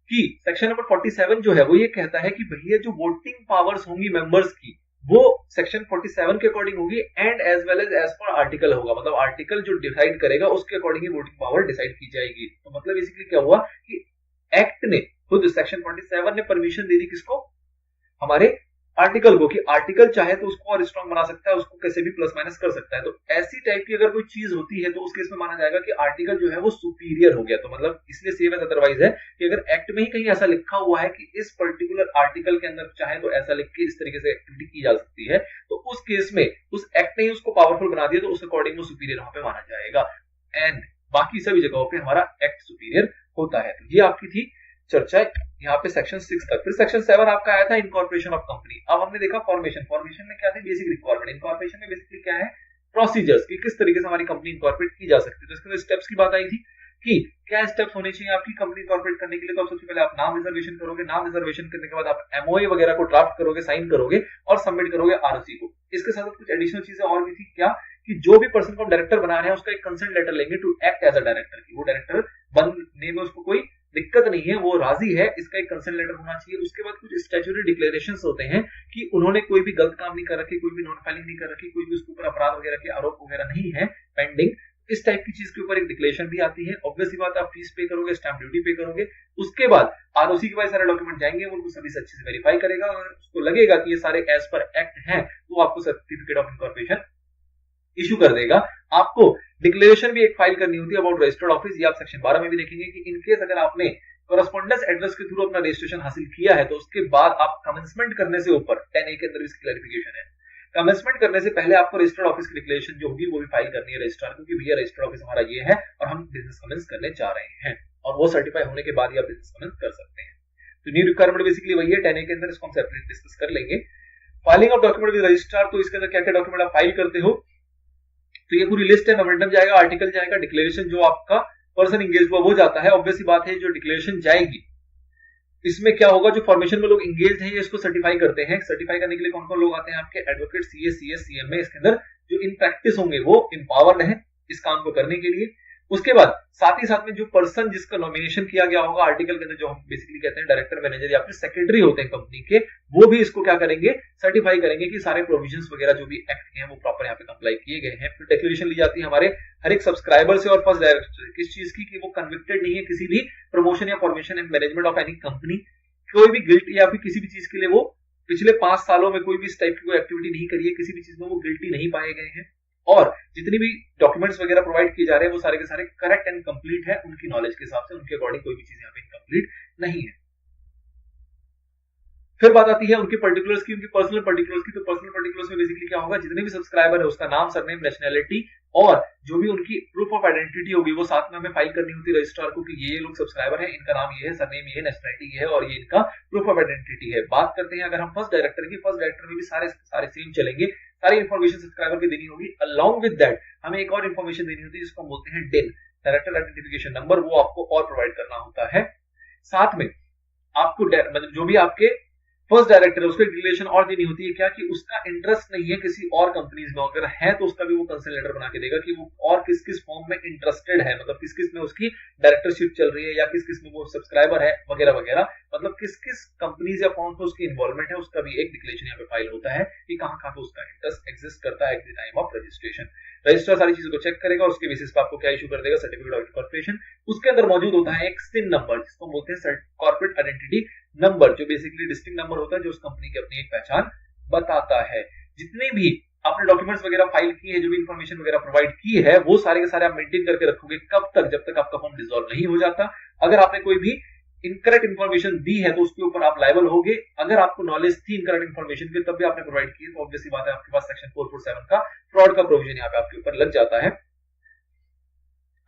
कि सेक्शन नंबर 47 जो है वो ये कहता है कि भैया जो वोटिंग पावर्स होंगी मेंबर्स की, वो सेक्शन 47 के अकॉर्डिंग होगी and as well as per article होगा। मतलब आर्टिकल जो डिसाइड करेगा उसके अकॉर्डिंग ही वोटिंग पावर डिसाइड की जाएगी। तो मतलब बेसिकली क्या हुआ कि एक्ट ने खुद, सेक्शन 47 ने परमिशन दे दी किसको, हमारे आर्टिकल को, कि आर्टिकल चाहे तो उसको और स्ट्रॉन्ग बना सकता है, उसको कैसे भी प्लस माइनस कर सकता है। तो ऐसी टाइप की अगर कोई चीज होती है तो उस केस में माना जाएगा कि आर्टिकल जो है वो सुपीरियर हो गया। तो मतलब इसलिए सेव एज अदरवाइज है कि अगर एक्ट में ही कहीं ऐसा लिखा हुआ है कि इस पर्टिकुलर आर्टिकल के अंदर चाहे तो ऐसा लिख के इस तरीके से एक्टिविटी की जा सकती है, तो उस केस में उस एक्ट ने ही उसको पावरफुल बना दिया, तो उस अकॉर्डिंग वो सुपीरियर वहां पे माना जाएगा। एंड बाकी सभी जगहों पे हमारा एक्ट सुपीरियर होता है। तो ये आपकी थी चर्चा यहाँ पे सेक्शन 6 तक। फिर सेक्शन 7 आपका आया था इनकॉर्पोरेशन ऑफ कंपनी। अब हमने देखा फॉर्मेशन। फॉर्मेशन में क्या थे, बेसिक रिक्वायरमेंट। इनकॉर्पोरेशन में बेसिकली क्या है, प्रोसीजर्स, कि किस तरीके से हमारी कंपनी इनकॉर्पोरेट की जा सकती है। तो इसके अंदर स्टेप्स की बात आई थी कि क्या स्टेप्स होने चाहिए आपकी कंपनी इनकॉर्पोरेट करने के लिए। तो सबसे पहले आप नाम रिजर्वेशन करोगे, नाम रिजर्वेशन करने के बाद आप एमओए वगैरह को ड्राफ्ट करोगे, साइन करोगे और सबमिट करोगे आरओसी को। इसके साथ कुछ एडिशनल चीजें और भी थी, क्या कि जो भी पर्सन को हम डायरेक्टर बना रहे हैं उसका एक कंसेंट लेटर लेंगे to act as a director, की वो डायरेक्टर बनने में उसको कोई दिक्कत नहीं है, वो राजी है, इसका एक कंसेंट लेटर होना चाहिए। उसके बाद कुछ स्टैट्यूटरी डिक्लेरेशंस होते हैं कि उन्होंने कोई भी गलत काम नहीं कर रखी, कोई भी नॉन फाइलिंग नहीं कर रखी, कोई भी उसके ऊपर अपराध वगैरह के आरोप वगैरह नहीं है पेंडिंग। इस टाइप की चीज के ऊपर एक डिक्लेरेशन भी आती है। ऑब्वियसली बात, आप फीस पे करोगे, स्टैंप ड्यूटी पे करोगे, उसके बाद आरओसी के पास सारे डॉक्यूमेंट जाएंगे, वो उनको सभी से अच्छे से वेरीफाई करेगा और उसको लगेगा कि ये सारे एज पर एक्ट हैं, तो आपको सर्टिफिकेट ऑफ इनकॉर्पोरेशन इशू कर देगा। आपको डिक्लेरेशन भी एक फाइल करनी होती है अबाउट रजिस्टर्ड ऑफिस। ये आप सेक्शन 12 में भी देखेंगे कि इनकेस अगर आपने कॉरेस्पॉन्डेंस एड्रेस के थ्रू अपना रजिस्ट्रेशन हासिल किया है, तो उसके बाद आप कमेंसमेंट करने से ऊपर 10A के अंदर इसकी क्लैरिफिकेशन है, कमेंसमेंट करने से पहले आपको रजिस्टर्ड ऑफिस की डिक्लेरेशन जो होगी वो भी फाइल करनी है रजिस्ट्रार को, कि भैया रजिस्टर्ड ऑफिस हमारा ये है और हम बिजनेस कमेंस करने जा रहे हैं, और वो सर्टिफाई होने के बाद ही आप बिजनेस कमेंस कर सकते हैं। तो न्यू रिक्वायरमेंट बेसिकली वही है 10A के अंदर, इसको हम सेपरेट डिस्कस कर लेंगे। Filing of document with registrar, तो इसके अंदर क्या क्या डॉक्यूमेंट आप फाइल करते हो, तो ये पूरी लिस्ट है। मेमोरेंडम जाएगा, आर्टिकल जाएगा, डिक्लेरेशन जो आपका पर्सन एंगेज हुआ वो जाता है। ऑब्वियसली बात है, जो डिक्लेरेशन जाएगी इसमें क्या होगा, जो फॉर्मेशन में लोग एंगेज हैं ये इसको सर्टिफाई करते हैं। सर्टिफाई करने के लिए कौन कौन लोग आते हैं आपके, एडवोकेट, सीए, सीएस, सीएमए, इसके अंदर जो इन प्रैक्टिस होंगे वो एम्पावर्ड है इस काम को करने के लिए। उसके बाद साथ ही साथ में जो पर्सन जिसका नॉमिनेशन किया गया होगा आर्टिकल के अंदर, जो हम बेसिकली कहते हैं डायरेक्टर, मैनेजर या फिर सेक्रेटरी होते हैं कंपनी के, वो भी इसको क्या करेंगे, सर्टिफाई करेंगे कि सारे प्रोविजंस वगैरह जो भी एक्ट के हैं वो प्रॉपर यहाँ पे कंप्लाई किए गए हैं। फिर डिक्लेरेशन ली जाती है हमारे हर एक सब्सक्राइबर से और फर्स्ट डायरेक्टर से, किस चीज की, कि वो कन्विक्टेड नहीं है किसी भी प्रमोशन या formation and management of any company, कोई भी गिल्ट या फिर किसी भी चीज के लिए वो पिछले 5 सालों में कोई भी इस टाइप की कोई एक्टिविटी नहीं करी है, किसी भी चीज में वो गिल्टी नहीं पाए गए हैं, और जितनी भी डॉक्यूमेंट्स वगैरह प्रोवाइड किए जा रहे हैं वो सारे के सारे करेक्ट एंड कंप्लीट है उनकी नॉलेज के हिसाब से, उनके अकॉर्डिंग कोई भी चीज यहाँ पे इनकम्प्लीट नहीं है। फिर बात आती है उनके पर्टिकुलर्स की, उनकी पर्सनल पर्टिकुलर्स की। तो पर्सनल पर्टिकुलर्स में बेसिकली क्या होगा, जितने भी सब्सक्राइबर है उसका नाम, सरनेम, नेशनैलिटी और जो भी उनकी प्रूफ ऑफ आइडेंटिटी होगी वो साथ में हमें फाइल करनी होती है रजिस्ट्रार को, कि ये लोग सब्सक्राइबर है, इनका नाम ये है, सरनेम ये है, नेशनैलिटी ये है और ये इनका प्रूफ ऑफ आइडेंटिटी है। बात करते हैं अगर हम फर्स्ट डायरेक्टर की, फर्स्ट डायरेक्टर में भी सारे सेम चलेंगे, सारी इंफॉर्मेशन सब्सक्राइबर की देनी होगी। अलॉन्ग विद दैट हमें एक और इंफॉर्मेशन देनी होती है जिसको हम बोलते हैं डिन, डायरेक्टर आइडेंटिफिकेशन नंबर, वो आपको और प्रोवाइड करना होता है। साथ में आपको मतलब जो भी आपके फर्स्ट डायरेक्टर है उसको एक डिक्लेरेशन और देनी होती है, क्या कि उसका इंटरेस्ट नहीं है किसी और कंपनीज में, अगर है तो उसका भी वो कंसेंट लेटर बना के देगा कि वो और किस किस फॉर्म में इंटरेस्टेड है, मतलब किस किस में उसकी डायरेक्टरशिप चल रही है या किस किस में वो सब्सक्राइबर है वगैरह वगैरह, मतलब किस किस कंपनीज या फॉर्म में उसकी इन्वॉल्वमेंट है, उसका भी एक डिक्लेरेशन यहाँ पे फाइल होता है कि कहाँ कहाँ पे उसका इंटरेस्ट एग्जिस्ट करता है at the time of registration. Registrar सारी चीजों को चेक करेगा और उसके बेसिस पे आपको क्या इशू कर देगा, सर्टिफिकेट ऑफ इनकॉर्पोरेशन। उसके अंदर मौजूद होता है एक सिन नंबर, जिसको बोलते हैं कॉर्पोरेट आइडेंटिटी नंबर, जो बेसिकली डिस्टिंक्ट नंबर होता है, जो उस कंपनी की अपनी एक पहचान बताता है। जितने भी आपने डॉक्यूमेंट्स वगैरह फाइल किए हैं, जो भी इंफॉर्मेशन वगैरह प्रोवाइड की है, वो सारे के सारे आप मेंटेन करके रखोगे। कब तक? जब तक आपका फॉर्म डिसॉल्व नहीं हो जाता। अगर आपने कोई भी इनकरेक्ट इंफॉर्मेशन दी है तो उसके ऊपर आप लायबल होगे। अगर आपको नॉलेज थी इनकरेक्ट इंफॉर्मेशन की, तब भी आपने प्रोवाइड की है, तो ऑब्वियसली बात है आपके पास सेक्शन 447 का फ्रॉड का प्रोविजन यहाँ पे आपके ऊपर लग जाता है।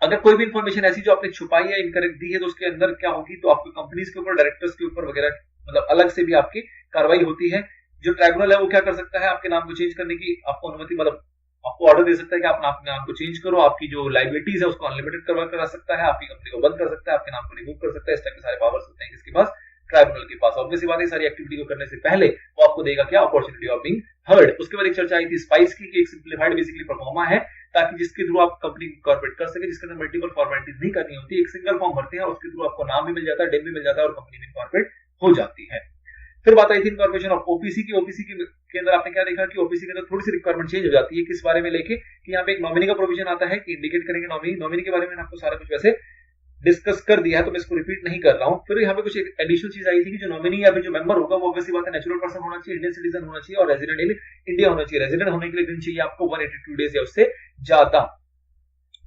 अगर कोई भी इंफॉर्मेशन ऐसी जो आपने छुपाई है, इनकरेक्ट दी है, तो उसके अंदर क्या होगी, तो आपको कंपनीज के ऊपर, डायरेक्टर्स के ऊपर वगैरह मतलब अलग से भी आपकी कार्रवाई होती है। जो ट्राइब्यूनल है वो क्या कर सकता है, आपके नाम को चेंज करने की आपको अनुमति, मतलब आपको ऑर्डर दे सकता है कि आप अपने नाम को चेंज करो, आपकी जो लाइबिलिटीज है उसको अनलिमिटेड करा सकता है, आपकी कंपनी को बंद कर सकता है, आपके नाम को रिमूव कर सकता है। इस टाइप के सारे पावर्स होते हैं किसके पास, ट्राइब्यूनल के पास। ऑब्वियसली बात है सारी एक्टिविटी को करने से पहले वो आपको देगा क्या, अपॉर्चुनिटी ऑफ बीइंग हर्ड। उसके बाद एक चर्चा आई थी स्पाइस की, एक सिंप्लीफाइड बेसिकली प्रोफार्मा है, ताकि जिसके थ्रू आप कंपनी कॉर्पोरेट कर सके, जिसके अंदर मल्टीपल फॉर्मेलिटीज नहीं करनी होती, एक सिंगल फॉर्म भरते हैं और उसके थ्रू आपको नाम भी मिल जाता है, डेम भी मिल जाता है और कंपनी भी कॉर्पोरेट हो जाती है। फिर बात आई थी इनकॉर्पोरेशन ऑफ ओपीसी की। ओपीसी के अंदर आपने क्या देखा कि ओपीसी के अंदर थोड़ी सी रिक्वायरमेंट चेंज हो जाती है। किस बारे में लेके कि यहाँ पे एक नॉमिनी का प्रोविजन आता है कि इंडिकेट करेंगे नॉमिनी। नॉमिनी के बारे में आपको सारा कुछ वैसे डिस्कस कर दिया है, तो मैं इसको रिपीट नहीं कर रहा हूँ। फिर यहाँ पे कुछ एक एडिशनल चीज आई थी कि जो नॉमिनी या फिर जो मेंबर होगा वो ऑब्वियसली बात है नेचुरल पर्सन होना चाहिए, इंडियन सिटीजन होना चाहिए और रेजिडेंट इन इंडिया होना चाहिए। रेजिडेंट होने के लिए दिन चाहिए आपको 182 डेज या उससे ज्यादा।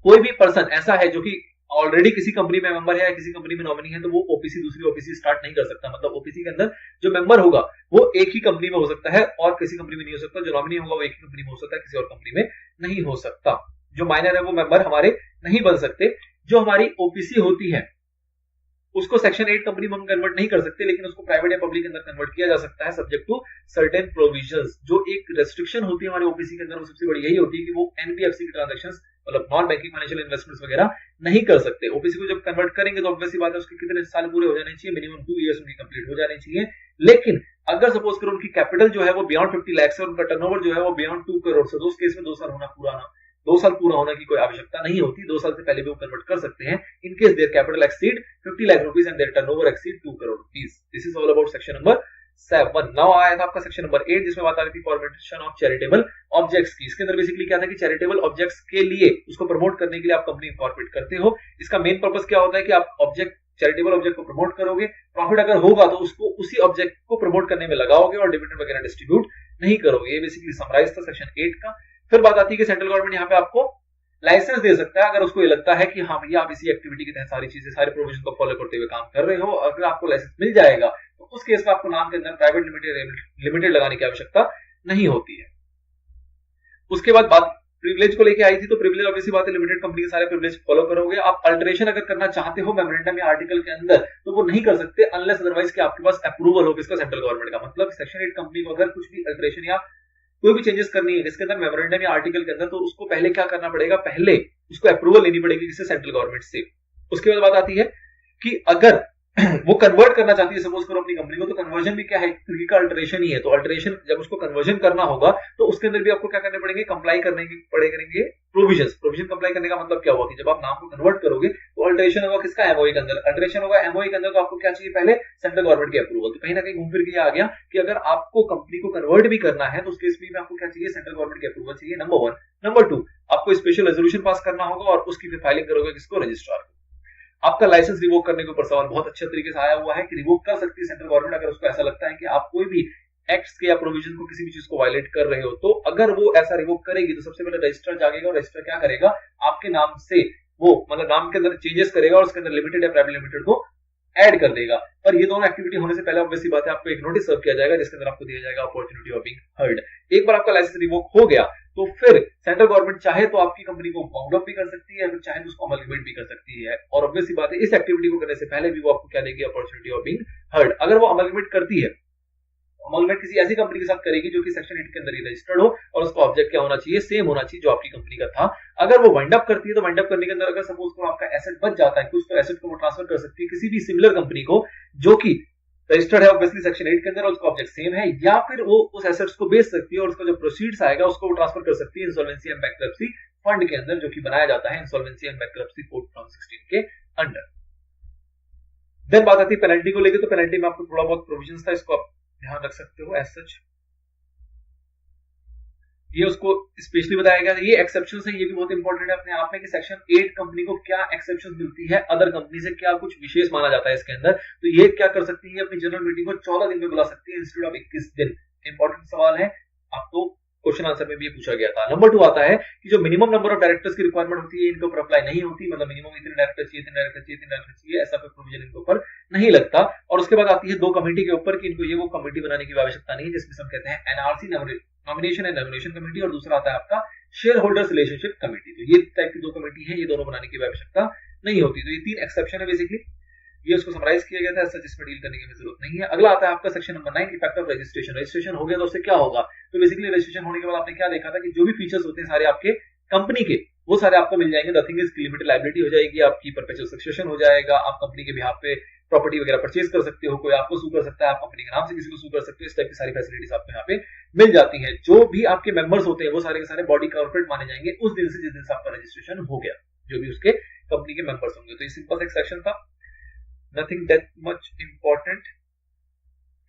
कोई भी पर्सन ऐसा है जो कि ऑलरेडी किसी कंपनी में मेंबर है या किसी कंपनी में नॉमिनी है, तो वो ओपीसी दूसरी ओपीसी स्टार्ट नहीं कर सकता। मतलब ओपीसी के अंदर जो मेंबर होगा वो एक ही कंपनी में हो सकता है और किसी कंपनी में नहीं हो सकता। जो नॉमिनी होगा वो एक ही कंपनी में हो सकता है, किसी और कंपनी में नहीं हो सकता। जो माइनर है वो मेंबर हमारे नहीं बन सकते। जो हमारी ओपीसी होती है उसको सेक्शन 8 कंपनी में हम कन्वर्ट नहीं कर सकते, लेकिन उसको प्राइवेट या पब्लिक के अंदर कन्वर्ट किया जा सकता है सब्जेक्ट टू सर्टेन प्रोविजंस। जो एक रेस्ट्रिक्शन होती है हमारे ओपीसी के अंदर, वो सबसे बड़ी यही होती है कि वो एनबीएफसी की ट्रांजैक्शंस मतलब नॉन बैंकिंग फाइनेंशियल इन्वेस्टमेंट्स वगैरह नहीं कर सकते। ओपीसी को जब कन्वर्ट करेंगे तो ऑब्वियसली बात है उसके कितने साल पूरे हो जाने चाहिए, मिनिमम 2 इयर्स उनकी कंप्लीट हो जाने चाहिए। लेकिन अगर सपोज करो उनकी कैपिटल जो है वो बियॉन्ड 50 लाख है और उनका टर्नओवर जो है वो बियॉन्ड 2 करोड़ से, तो उस केस में 2 साल पूरा होने की कोई आवश्यकता नहीं होती। 2 साल से पहले भी वो कन्वर्ट कर सकते हैं in case their capital exceed 50 lakh rupees and their turnover exceed 2 crore rupees. This is all about section number 7। Now आया था आपका सेक्शन नंबर 8, जिसमें बात आ रही थी फॉर्मेशन ऑफ चैरिटेबल ऑब्जेक्ट्स की। इसके अंदर बेसिकली क्या था कि चैरिटेबल ऑब्जेक्ट्स के लिए उसको प्रमोट करने के लिए आप कंपनी इनकॉर्पोरेट करते हो। इसका मेन पर्पस क्या होता है कि आप ऑब्जेक्ट चैरिटेबल ऑब्जेक्ट को प्रमोट करोगे, प्रॉफिट अगर होगा तो उसको उसी ऑब्जेक्ट को प्रमोट करने में लगाओगे और डिविडेंड वगैरह डिस्ट्रीब्यूट नहीं करोगे। ये बेसिकली समराइज था सेक्शन 8 का। फिर बात आती है कि सेंट्रल गवर्नमेंट यहाँ पे आपको लाइसेंस दे सकता है अगर उसको ये लगता है कि हाँ भैया आप इसी एक्टिविटी के तहत सारी चीजें सारे प्रोविजन को फॉलो करते हुए काम कर रहे हो। अगर आपको लाइसेंस मिल जाएगा तो उस केस में आपको नाम के अंदर प्राइवेट लिमिटेड लगाने की आवश्यकता नहीं होती है। उसके बाद बात प्रिविलेज को लेके आई थी, तो प्रिविलेज ऑब्वियसली बात है लिमिटेड कंपनी के सारे प्रिविलेज फॉलो करोगे। आप अल्टरेशन अगर करना चाहते हो मेमोरेंडम या आर्टिकल के अंदर तो वो नहीं कर सकते अनलेस अदरवाइज कि आपके पास अप्रूवल हो किसका, सेंट्रल गवर्नमेंट का। मतलब सेक्शन 8 कंपनी को अगर कुछ भी अल्टरेशन या कोई भी चेंजेस करनी है इसके अंदर मेमोरेंडम या आर्टिकल के अंदर, तो उसको पहले क्या करना पड़ेगा, पहले उसको अप्रूवल लेनी पड़ेगी किससे, सेंट्रल गवर्नमेंट से। उसके बाद बात आती है कि अगर वो कन्वर्ट करना चाहती है सपोज करो अपनी कंपनी को, तो कन्वर्जन भी क्या है, तरीके का अल्टरेशन ही है। तो अल्टरेशन जब उसको कन्वर्जन करना होगा तो उसके अंदर भी आपको क्या करने पड़ेंगे, कंप्लाई करने की पड़ेंगे प्रोविजंस। प्रोविजन कंप्लाई करने का मतलब क्या हुआ कि जब आप नाम को कन्वर्ट करोगे तो अल्टरेशन होगा किसका, एमओई के अंदर। अल्टरेशन होगा एमओई के अंदर, तो आपको क्या चाहिए, पहले सेंट्रल गवर्नमेंट की अप्रूवल। तो कहीं ना कहीं घूम फिर के आ गया कि अगर आपको कंपनी को कन्वर्ट भी करना है तो उस केस में आपको क्या चाहिए, सेंट्रल गवर्नमेंट की अप्रूवल चाहिए, नंबर 1। नंबर 2, आपको स्पेशल रेजोल्यूशन पास करना होगा और उसकी फिर फाइलिंग करोगे किसको, रजिस्ट्रार को। आपका लाइसेंस रिवोक करने के ऊपर सवाल बहुत अच्छे तरीके से आया हुआ है कि रिवोक कर सकती है सेंट्रल गवर्नमेंट अगर उसको ऐसा लगता है कि आप कोई भी एक्ट्स के या प्रोविजन को किसी भी चीज को वायलेट कर रहे हो। तो अगर वो ऐसा रिवोक करेगी तो सबसे पहले रजिस्टर जागेगा और रजिस्टर क्या करेगा, आपके नाम से वो मतलब नाम के अंदर चेंजेस करेगा और उसके अंदर लिमिटेड या प्राइवेट लिमिटेड को ऐड कर देगा। और ये दोनों एक्टिविटी होने से पहले ऑब्वियसली बात है आपको एक नोटिस सर्व किया जाएगा जिसके अंदर आपको दिया जाएगा अपॉर्चुनिटी ऑफ बीइंग हर्ड। एक बार आपका लाइसेंस रिवोक हो गया तो फिर सेंट्रल गवर्नमेंट चाहे तो आपकी कंपनी को बाउंड अप भी कर सकती है, चाहे तो उसको अमलगमेंट भी कर सकती है। और ऑब्वियसली बात है इस एक्टिविटी को करने से पहले भी वो आपको क्या देगी, अपॉर्चुनिटी ऑफ बीइंग हर्ड। अगर वो अमलगमेंट करती है, अमलगमेंट किसी ऐसी कंपनी के साथ करेगी जो कि सेक्शन 8 के अंदर ही रजिस्टर्ड हो और उसका ऑब्जेक्ट क्या होना चाहिए, सेम होना चाहिए जो आपकी कंपनी का था। अगर वो वाइंड अप करती है तो वाइंड अप करने के अंदर अगर सपोज को आपका एसेट बच जाता है, कुछ तो एसेट को वो ट्रांसफर कर सकती है किसी भी सिमिलर कंपनी को जो कि रजिस्टर्ड है ऑब्वियसली सेक्शन 8 के अंदर और उसका ऑब्जेक्ट सेम है, या फिर वो उस एसेट्स को बेच सकती है और उसका जो प्रोसीड्स आएगा उसको वो ट्रांसफर कर सकती है इंसॉल्वेंसी एंड बैंक्रप्सी फंड के अंदर, जो कि बनाया जाता है इंसॉल्वेंसी एंड बैंक्रप्सी कोड 2016 के अंडर। देन बात आती है पेनल्टी को लेकर, तो पेनल्टी में आपको थोड़ा बहुत प्रोविजंस था, इसको आप ध्यान रख सकते हो एज सच। ये उसको स्पेशली बताया गया। ये एक्सेप्शन है, ये भी बहुत इंपॉर्टेंट है अपने आप में कि सेक्शन 8 कंपनी को क्या एक्सेप्शन मिलती है अदर कंपनी से, क्या कुछ विशेष माना जाता है इसके अंदर। तो ये क्या कर सकती है, अपनी जनरल मीटिंग को 14 दिन में बुला सकती है इंस्टेड ऑफ 21 दिन। इंपॉर्टेंट सवाल है, आपको क्वेश्चन आंसर में भी ये पूछा गया था। नंबर 2 आता है कि जो मिनिमम नंबर ऑफ डायरेक्टर्स की रिक्वायरमेंट होती है इनके ऊपर अप्लाई नहीं होती, मतलब मिनिमम इतने डायरेक्टर चाहिए, इतने डायरेक्टर चाहिए, इतने डायरेक्टर चाहिए, ऐसा कोई प्रोविजन इनके ऊपर नहीं लगता। और उसके बाद आती है 2 कमेटी के ऊपर कि इनको ये वो कमेटी बनाने की आवश्यकता नहीं है, जिसमें हम कहते हैं NRC nomination and nomination committee, और दूसरा आता है आपका शेयर होल्डर्स रिलेशनशिप कमेटी। तो ये टाइप की 2 कमेटी है, ये दोनों बनाने की आवश्यकता नहीं होती। तो ये 3 एक्सेप्शन है बेसिकली, ये उसको समराइज किया गया था, ऐसा जिसमें डील करने की जरूरत नहीं है। अगला आता है आपका section number 9, effect of registration. Registration हो गया तो उससे क्या होगा, तो बेसिकली रजिस्ट्रेशन होने के बाद आपने क्या देखा था कि जो भी फीचर्स होते हैं सारे आपके कंपनी के, वो सारे आपको मिल जाएंगे। नथिंग इज लिमिटेड लायबिलिटी हो जाएगी आपकी, परपेचुअल सक्सेशन हो जाएगा, आप कंपनी के बिहाफ पे प्रॉपर्टी वगैरह परचेज कर सकते हो, कोई आपको सू कर सकता है, आप कंपनी के नाम से किसी को सू कर सकते हो, इस टाइप की सारी फैसिलिटीज आपको यहाँ पे मिल जाती हैं। जो भी आपके मेंबर्स होते हैं वो सारे के सारे बॉडी कॉर्पोरेट माने जाएंगे उस दिन से जिस दिन से आपका रजिस्ट्रेशन हो गया, जो भी उसके कंपनी के मेंबर्स होंगे। तो ये सिंपल एक सेक्शन था, नथिंग दैट मच इंपॉर्टेंट।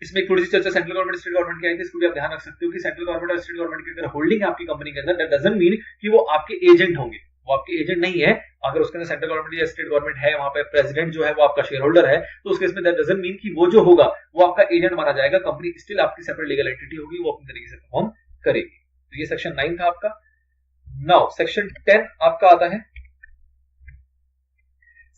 इसमें एक थोड़ी सी चर्चा सेंट्रल गवर्नमेंट स्टेट गवर्नमेंट की आई थी, इसको भी आप ध्यान रख सकते हो कि सेंट्रल गवर्नमेंट और स्टेट गवर्नमेंट की अगर होल्डिंग है आपकी कंपनी के अंदर, दैट डजंट मीन कि वो आपके एजेंट होंगे, वो आपके एजेंट नहीं है। अगर उसके अंदर सेंट्रल गवर्नमेंट या स्टेट गवर्नमेंट है, वहां पे प्रेसिडेंट जो है वो आपका शेयर होल्डर है, तो उस केस में दैट डजंट मीन कि वो जो होगा वो आपका एजेंट माना जाएगा। कंपनी स्टिल आपकी सेपरेट लीगल एंटिटी होगी, वो अपनी तरीके से परफॉर्म करेगी। तो ये सेक्शन 9 था आपका। नाउ सेक्शन 10 आपका आता है,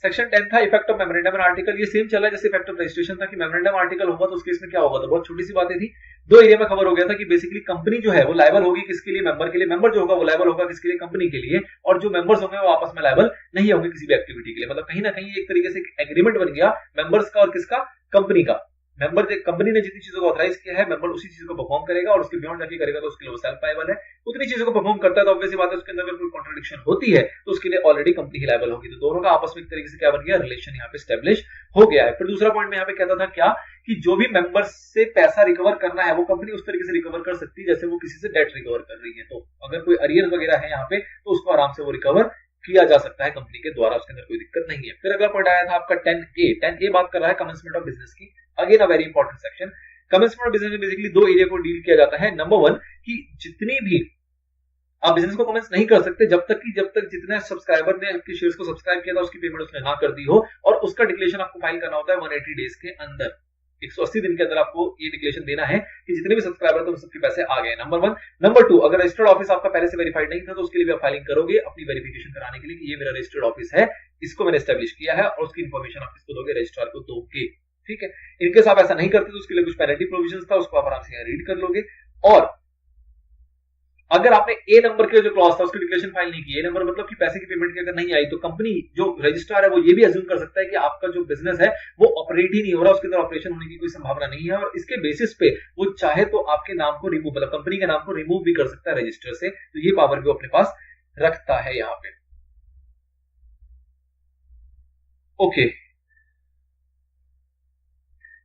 सेक्शन 10 था effect of memorandum and article. ये सेम चला जैसे इफेक्ट ऑफ रजिस्ट्रेशन था कि मेमोरेंडम आर्टिकल होगा तो उस केस में क्या होगा, तो बहुत छोटी सी बातें थी। 2 एरिया में खबर हो गया था कि बेसिकली कंपनी जो है वो लायबल होगी किसके लिए, मेंबर के लिए। मेंबर जो होगा वो लायबल होगा किसके लिए, कंपनी के लिए। और जो मेंबर्स होंगे वो आपस में लायबल नहीं होंगे किसी भी एक्टिविटी के लिए। मतलब कहीं ना कहीं एक तरीके से एग्रीमेंट बन गया मेंबर्स का और किसका, कंपनी का। मेंबर कंपनी ने जितनी चीजों को ऑथराइज किया है, मेंबर उसी चीज को परफॉर्म करेगा, और उसके बियॉन्ड जाके करेगा तो उसके लिए वो सेल्फ लायबल है। उतनी चीजों को परफॉर्म करता है तो ऑब्वियसली बात है उसके अंदर अगर कोई कॉन्ट्रडिक्शन होती है तो उसके लिए ऑलरेडी कंपनी ही लायबल होगी। तो दोनों का आपस में एक तरीके से क्या बन गया, रिलेशन यहाँ पे स्टैब्लिश हो गया है। फिर दूसरा पॉइंट में यहाँ पे कहता था क्या कि जो भी मेंबर्स से पैसा रिकवर करना है वो कंपनी उस तरीके से रिकवर कर सकती है जैसे वो किसी से डेट रिकवर कर रही है। तो अगर कोई अरियर वगैरह है यहाँ पे तो उसको आराम से वो रिकवर किया जा सकता है कंपनी के द्वारा, उसके अंदर कोई दिक्कत नहीं है। फिर अगला पॉइंट आया था आपका 10A। 10A बात कर रहा है कमेंसमेंट ऑफ बिजनेस की। Again a very important section. Commencement of business में बेसिकली 2 एरिया को डील किया जाता है। नंबर 1 कि जितनी भी आप बिजनेस को कमेंस नहीं कर सकते जब तक जितने सब्सक्राइबर ने आपके शेयर्स को सब्सक्राइब किया था उसकी पेमेंट उसने ना कर दी हो, और उसका डिक्लेरेशन आपको फाइल करना होता है 180 डेज के अंदर। 180 दिन के अंदर आपको ये डिक्लेरेशन देना है कि जितने भी सब्सक्राइबर थे उन सबके पैसे आ गए। नंबर 1। नंबर 2, अगर रजिस्टर्ड ऑफिस आपका पहले से वेरीफाइड नहीं था तो उसके लिए भी आप फाइलिंग करोगे अपनी वेरिफिकेशन कराने के लिए कि ये मेरा रजिस्टर्ड ऑफिस है, इसको मैंने एस्टेब्लिश किया है, और उसकी इन्फॉर्मेशन आप किसको दोगे, रजिस्ट्रार को दोगे। ठीक है। इनकेस आप ऐसा नहीं करते तो उसके लिए कुछ पेनल्टी प्रोविजंस था, उसको आप आराम से रीड कर लोगे। और अगर आपने ए नंबर के जो क्लॉज था उसकी डिक्लेरेशन फाइल नहीं की, ए नंबर मतलब कि पैसे की पेमेंट की अगर नहीं आई, तो कंपनी जो रजिस्ट्रार है वो ये भी अज्यूम कर सकता है कि आपका जो बिजनेस है वो ऑपरेट ही नहीं हो रहा, उसके अंदर ऑपरेशन होने की कोई संभावना नहीं है, और इसके बेसिस पे वो चाहे तो आपके नाम को रिमूव, मतलब कंपनी के नाम को रिमूव भी कर सकता है रजिस्टर से। तो ये पावर भी वो अपने पास रखता है यहाँ पे। ओके।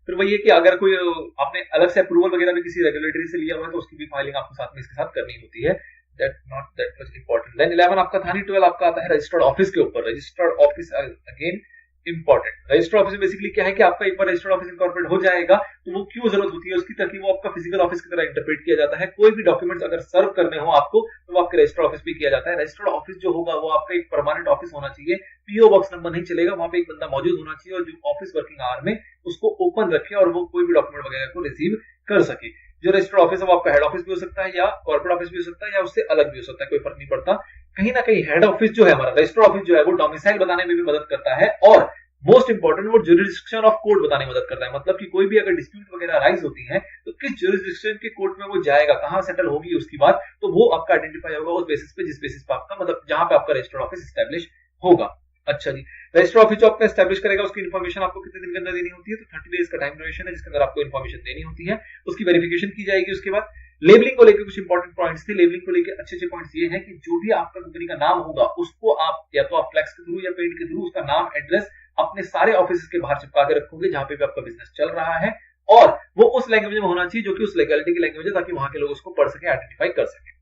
फिर वही है कि अगर कोई आपने अलग से अप्रूवल वगैरह भी किसी रेगुलेटरी से लिया हुआ है तो उसकी भी फाइलिंग आपको साथ में इसके साथ करनी होती है। That not that much important. Then 11 आपका था नहीं, 12 आपका आता है रजिस्टर्ड ऑफिस के ऊपर। Registered office again important. Registered office में बेसिकली क्या है कि आपका एक बार रजिस्टर्ड ऑफिस इनकॉर्पोरेट हो जाएगा तो वो क्यों जरूरत होती है उसकी, ताकि वो आपका फिजिकल ऑफिस की तरह इंटरप्रेट किया जाता है। कोई भी डॉक्यूमेंट्स अगर सर्व करने हो आपको तो वो आपके रजिस्टर्ड ऑफिस पे किया जाता है। रजिस्टर्ड ऑफिस जो होगा वो आपका एक परमानेंट ऑफिस होना चाहिए, पीओ बॉक्स नंबर नहीं चलेगा, वहां पे एक बंदा मौजूद होना चाहिए और जो ऑफिस वर्किंग आवर में उसको ओपन रखे और वो कोई भी डॉक्यूमेंट वगैरह को रिसीव कर सके। जो रजिस्टर्ड ऑफिस है वो आपका हेड ऑफिस भी हो सकता है या कॉर्पोरेट ऑफिस भी हो सकता है या उससे अलग भी हो सकता है, कोई फर्क नहीं पड़ता। कहीं ना कहीं हेड ऑफिस जो है हमारा रजिस्टर्ड ऑफिस जो है वो डोमिसाइल बताने में भी मदद करता है, और मोस्ट इंपॉर्टेंट वो ज्यूरिसडिक्शन ऑफ कोर्ट बताने में मदद करता है। मतलब कि कोई भी अगर डिस्प्यूट वगैरह राइज होती है तो किस ज्यूरिसडिक्शन के कोर्ट में वो जाएगा, कहां सेटल होगी उसकी बात, तो वो आपका आइडेंटिफाई होगा उस बेसिस पे जिस बेसिस पे आपका मतलब जहां पे आपका रजिस्टर्ड ऑफिस एस्टैब्लिश होगा। अच्छा जी, रजिस्टर्ड ऑफिस जो आपका एस्टैब्लिश करेगा उसकी इन्फॉर्मेशन आपको कितने दिन के अंदर देनी होती है, तो 30 डेज का टाइम ड्यूरेशन है जिसके अंदर आपको इन्फॉर्मेशन देनी होती है। उसकी वेरिफिकेशन की जाएगी। उसके बाद लेबलिंग को लेकर कुछ इंपॉर्टेंट पॉइंट्स थे। लेबलिंग को लेकर अच्छे पॉइंट्स ये हैं कि जो भी आपका कंपनी का नाम होगा उसको आप या तो आप फ्लेक्स के थ्रू या पेंट के थ्रू उसका नाम एड्रेस अपने सारे ऑफिस के बाहर चिपका के रखोगे जहां पे भी आपका बिजनेस चल रहा है, और वो उस लैंग्वेज में होना चाहिए जो कि उस लीगैलिटी की लैंग्वेज है, ताकि वहां के लोग उसको पढ़ सके, आइडेंटिफाई कर सके।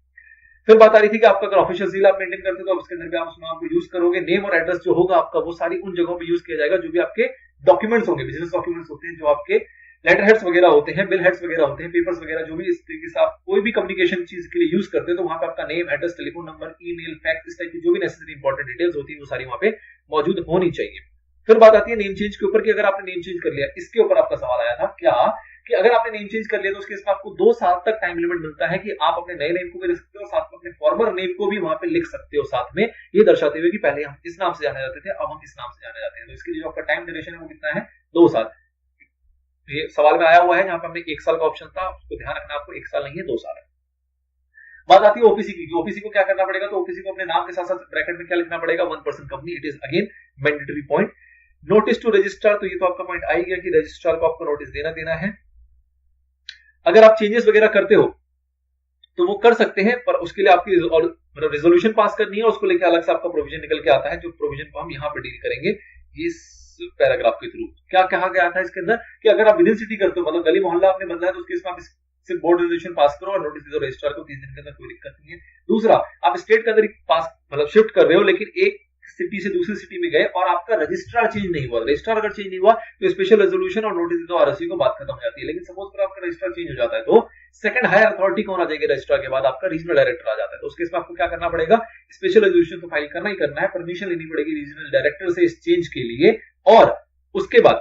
फिर बात आ रही थी कि आपका अगर ऑफिशियल सील आप मेंटेन करते हो तो उसके अंदर भी आप उस नाम को यूज करोगे। नेम और एड्रेस जो होगा आपका वो सारी उन जगहों पे यूज किया जाएगा जो भी आपके डॉक्यूमेंट्स होंगे, बिजनेस डॉक्यूमेंट्स होते हैं जो आपके लेटर हेड्स वगैरह होते हैं, बिल हेड्स वगैरह होते हैं, पेपर्स वगैरह, जो भी इस तरीके से आप कोई भी कम्युनिकेशन चीज के लिए यूज करते हैं तो वहां पे आपका name, address, telephone number, email, fax, इस टाइप की जो भी नेसेसरी इंपॉर्टेंट डिटेल्स होती है वो सारी वहां पे मौजूद होनी चाहिए। फिर बात आती है नेम चेंज के ऊपर कि अगर आपने नेम चेंज कर लिया, इसके ऊपर आपका सवाल आया था क्या कि अगर आपने नेम चेंज कर लिया तो उसके इसमें आपको 2 साल तक टाइम लिमिट मिलता है कि आप अपने नए नेम को भी लिख सकते हो, साथ में अपने फॉर्मर नेम को भी वहां पे लिख सकते हो साथ में, ये दर्शाते हुए कि पहले हम इस नाम से जाने जाते थे, अब हम इस नाम से जाने जाते हैं। तो इसके लिए जो आपका टाइम ड्यूरेशन है वो कितना है, 2 साल। ये सवाल में आया हुआ है, जहां पर हमने 1 साल का ऑप्शन था, उसको ध्यान रखना, आपको 1 साल नहीं है 2 साल है। बात आती है ओपीसी की, ओपीसी को क्या करना पड़ेगा, तो ओपीसी को अपने नाम के साथ साथ ब्रैकेट में क्या लिखना पड़ेगा, 1% company, it is again mandatory point. Notice to registrar, तो ये तो आपका पॉइंट आ ही गया कि रजिस्ट्रार को आपको नोटिस देना है। अगर आप चेंजेस वगैरह करते हो तो वो कर सकते हैं, पर उसके लिए आपकी मतलब रेजोल्यूशन पास करनी है, उसको लेकर अलग से आपका प्रोविजन निकल के आता है, जो प्रोविजन को हम यहाँ पे डील करेंगे इस पैराग्राफ के थ्रू। क्या कहा गया था इसके अंदर कि अगर आप विद इन सिटी करते हो, मतलब गली मोहल्ला आपने बदला है, तो उसके इसमें आप सिर्फ बोर्ड रेजोल्यूशन पास करो और नोटिस दे दो रजिस्ट्रार को, 30 दिन के अंदर कोई दिक्कत नहीं है। दूसरा, आप स्टेट के अंदर पास मतलब शिफ्ट कर रहे हो, लेकिन एक सिटी से दूसरी सिटी में गए और आपका रजिस्ट्रार चेंज नहीं हुआ, रजिस्ट्रार अगर चेंज नहीं हुआ तो स्पेशल रेजोल्यूशन और नोटिस दो आरओसी को बात खत्म हो जाती है। लेकिन सपोज पर आपका रजिस्ट्रार चेंज हो जाता है तो सेकंड हायर अथॉरिटी कौन आ जाएगी रजिस्ट्रार के बाद, आपका रीजनल डायरेक्टर आ जाता है। तो उसके इसमें आपको क्या करना पड़ेगा, स्पेशल रेजोल्यूशन तो फाइल करना ही करना है, परमिशन लेनी पड़ेगी रीजनल डायरेक्टर से इस चेंज के लिए, और उसके बाद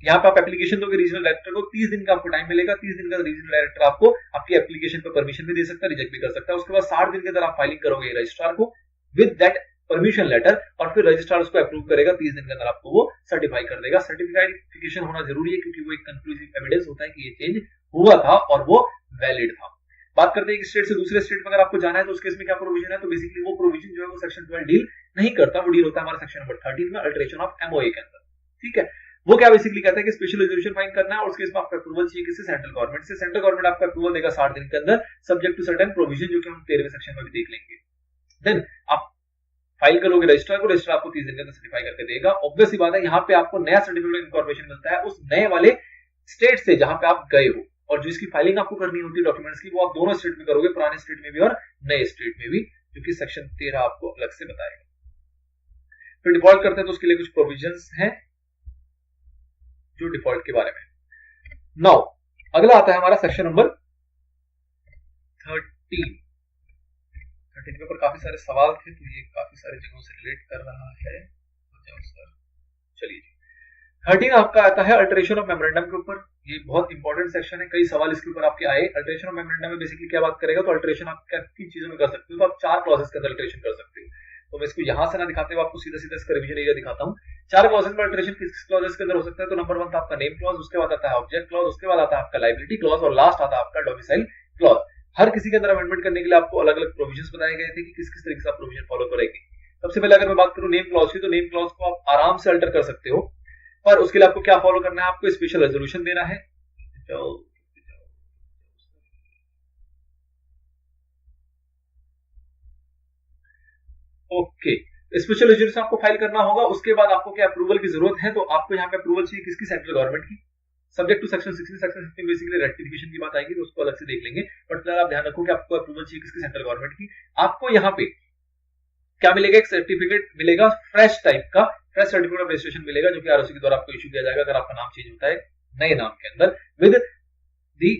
यहाँ पे आप एप्लीकेशन दोगे रीजनल डायरेक्टर को, 30 दिन का आपको टाइम मिलेगा। 30 दिन का रीजनल डायरेक्टर आपको आपकी एप्लीकेशन पर परमिशन भी दे सकता है, रिजेक्ट भी कर सकता है। उसके बाद 60 दिन के अंदर आप फाइलिंग करोगे रजिस्ट्रार को विद दैट परमिशन लेटर, और फिर रजिस्ट्रार उसको अप्रूव करेगा, 30 दिन के अंदर आपको वो सर्टिफाई कर देगा। सर्टिफिकेशन होना जरूरी है क्योंकि वो एक कंक्लूसिव एविडेंस होता है कि ये चेंज हुआ था और वो वैलिड था। बात करते हैं एक स्टेट से दूसरे स्टेट में अगर आपको जाना है तो उसके इसमें क्या प्रोविजन है, तो बेसिकली वो प्रोविजन जो है वो सेक्शन 12 डील नहीं करता, वो डील होता है हमारा सेक्शन नंबर 13 में अल्टरेशन ऑफ एमओए के अंदर। ठीक है, वो क्या बेसिकली कहता है कि स्पेशल रेजोल्यूशन फाइन करना है और उसके इसमें आपका अप्रूवल चाहिए किससे, सेंट्रल गवर्नमेंट से। सेंट्रल गवर्नमेंट आपका अप्रूवल देगा 60 दिन के अंदर, सब्जेक्ट टू सर्टेन प्रोविजन, जो कि हम 13वें सेक्शन में भी देख लेंगे। देन आप फाइल करोगे रजिस्ट्रार को, रजिस्ट्रार आपको 30 दिन के अंदर सर्टिफाई करके देगा। ऑब्वियस सी बात है, यहाँ पे आपको नया सर्टिफिकेट इन्फॉर्मेशन मिलता है उस नए वाले स्टेट से जहां पे आप गए हो, और जो इसकी फाइलिंग आपको करनी होती है डॉक्यूमेंट्स की, वो आप दोनों स्टेट में करोगे, पुराने स्टेट में भी और नए स्टेट में भी, जो कि सेक्शन 13 आपको अलग से बताएगा। फिर डिफॉल्ट करते हैं तो उसके लिए कुछ प्रोविजंस हैं जो डिफॉल्ट के बारे में। नाउ अगला आता है हमारा सेक्शन नंबर 13 के ऊपर काफी सारे सवाल थे, तो ये काफी सारी जगहों से रिलेट कर रहा है। चलिए 13 आपका आता है अल्टरेशन ऑफ मेमोरेंडम के ऊपर। ये बहुत इंपॉर्टेंट सेक्शन है, कई सवाल इसके ऊपर आपके आए। अल्टरेशन ऑफ मेमोरेंडम में बेसिकली क्या बात करेगा, तो अल्टरेशन आप किन चीजों में कर सकते हो, तो आप 4 क्लॉजेस के अंदर अल्टरेशन कर सकते हो। तो मैं इसको यहां से ना दिखाते हुए आपको सीधा सीधा इसका रिवीजन एरिया दिखाता हूं। 4 क्लॉजेस में अल्टरेशन किस क्लॉजेस के अंदर हो सकता है, तो नंबर 1 था आपका नेम क्लॉज, उसके बाद आता है ऑब्जेक्ट क्लॉज, उसके बाद आता है आपका लायबिलिटी क्लॉज, और लास्ट आता है आपका डोमिसाइल क्लॉज। हर किसी के अंदर अमेंडमेंट करने के लिए आपको अलग अलग प्रोविजंस बताए गए थे कि किस किस तरीके से आप प्रोविजन फॉलो करेंगे। सबसे पहले अगर मैं बात करूं नेम क्लॉज की, तो नेम क्लॉज को आप आराम से अल्टर कर सकते हो, पर उसके लिए आपको क्या फॉलो करना है, आपको स्पेशल रेजोल्यूशन देना है। ओके, स्पेशल रेजोल्यूशन आपको फाइल करना होगा। उसके बाद आपको क्या अप्रूवल की जरूरत है, तो आपको यहाँ पे अप्रूवल चाहिए किसकी, सेंट्रल गवर्नमेंट की, subject to section 16। Section 16 basically rectification की बात आएगी, तो उसको अलग से देख लेंगे, बट फिलहाल आप ध्यान रखो कि आपको अप्रूवल चाहिए किसकी, सेंट्रल गवर्नमेंट की। आपको यहाँ पे क्या मिलेगा, एक सर्टिफिकेट मिलेगा फ्रेश टाइप का, फ्रेश सर्टिफिकेट ऑफ रजिस्ट्रेशन मिलेगा, जो कि आरओसी के द्वारा आपको इशू किया जाएगा अगर आपका नाम चेंज होता है नए नाम के अंदर, with the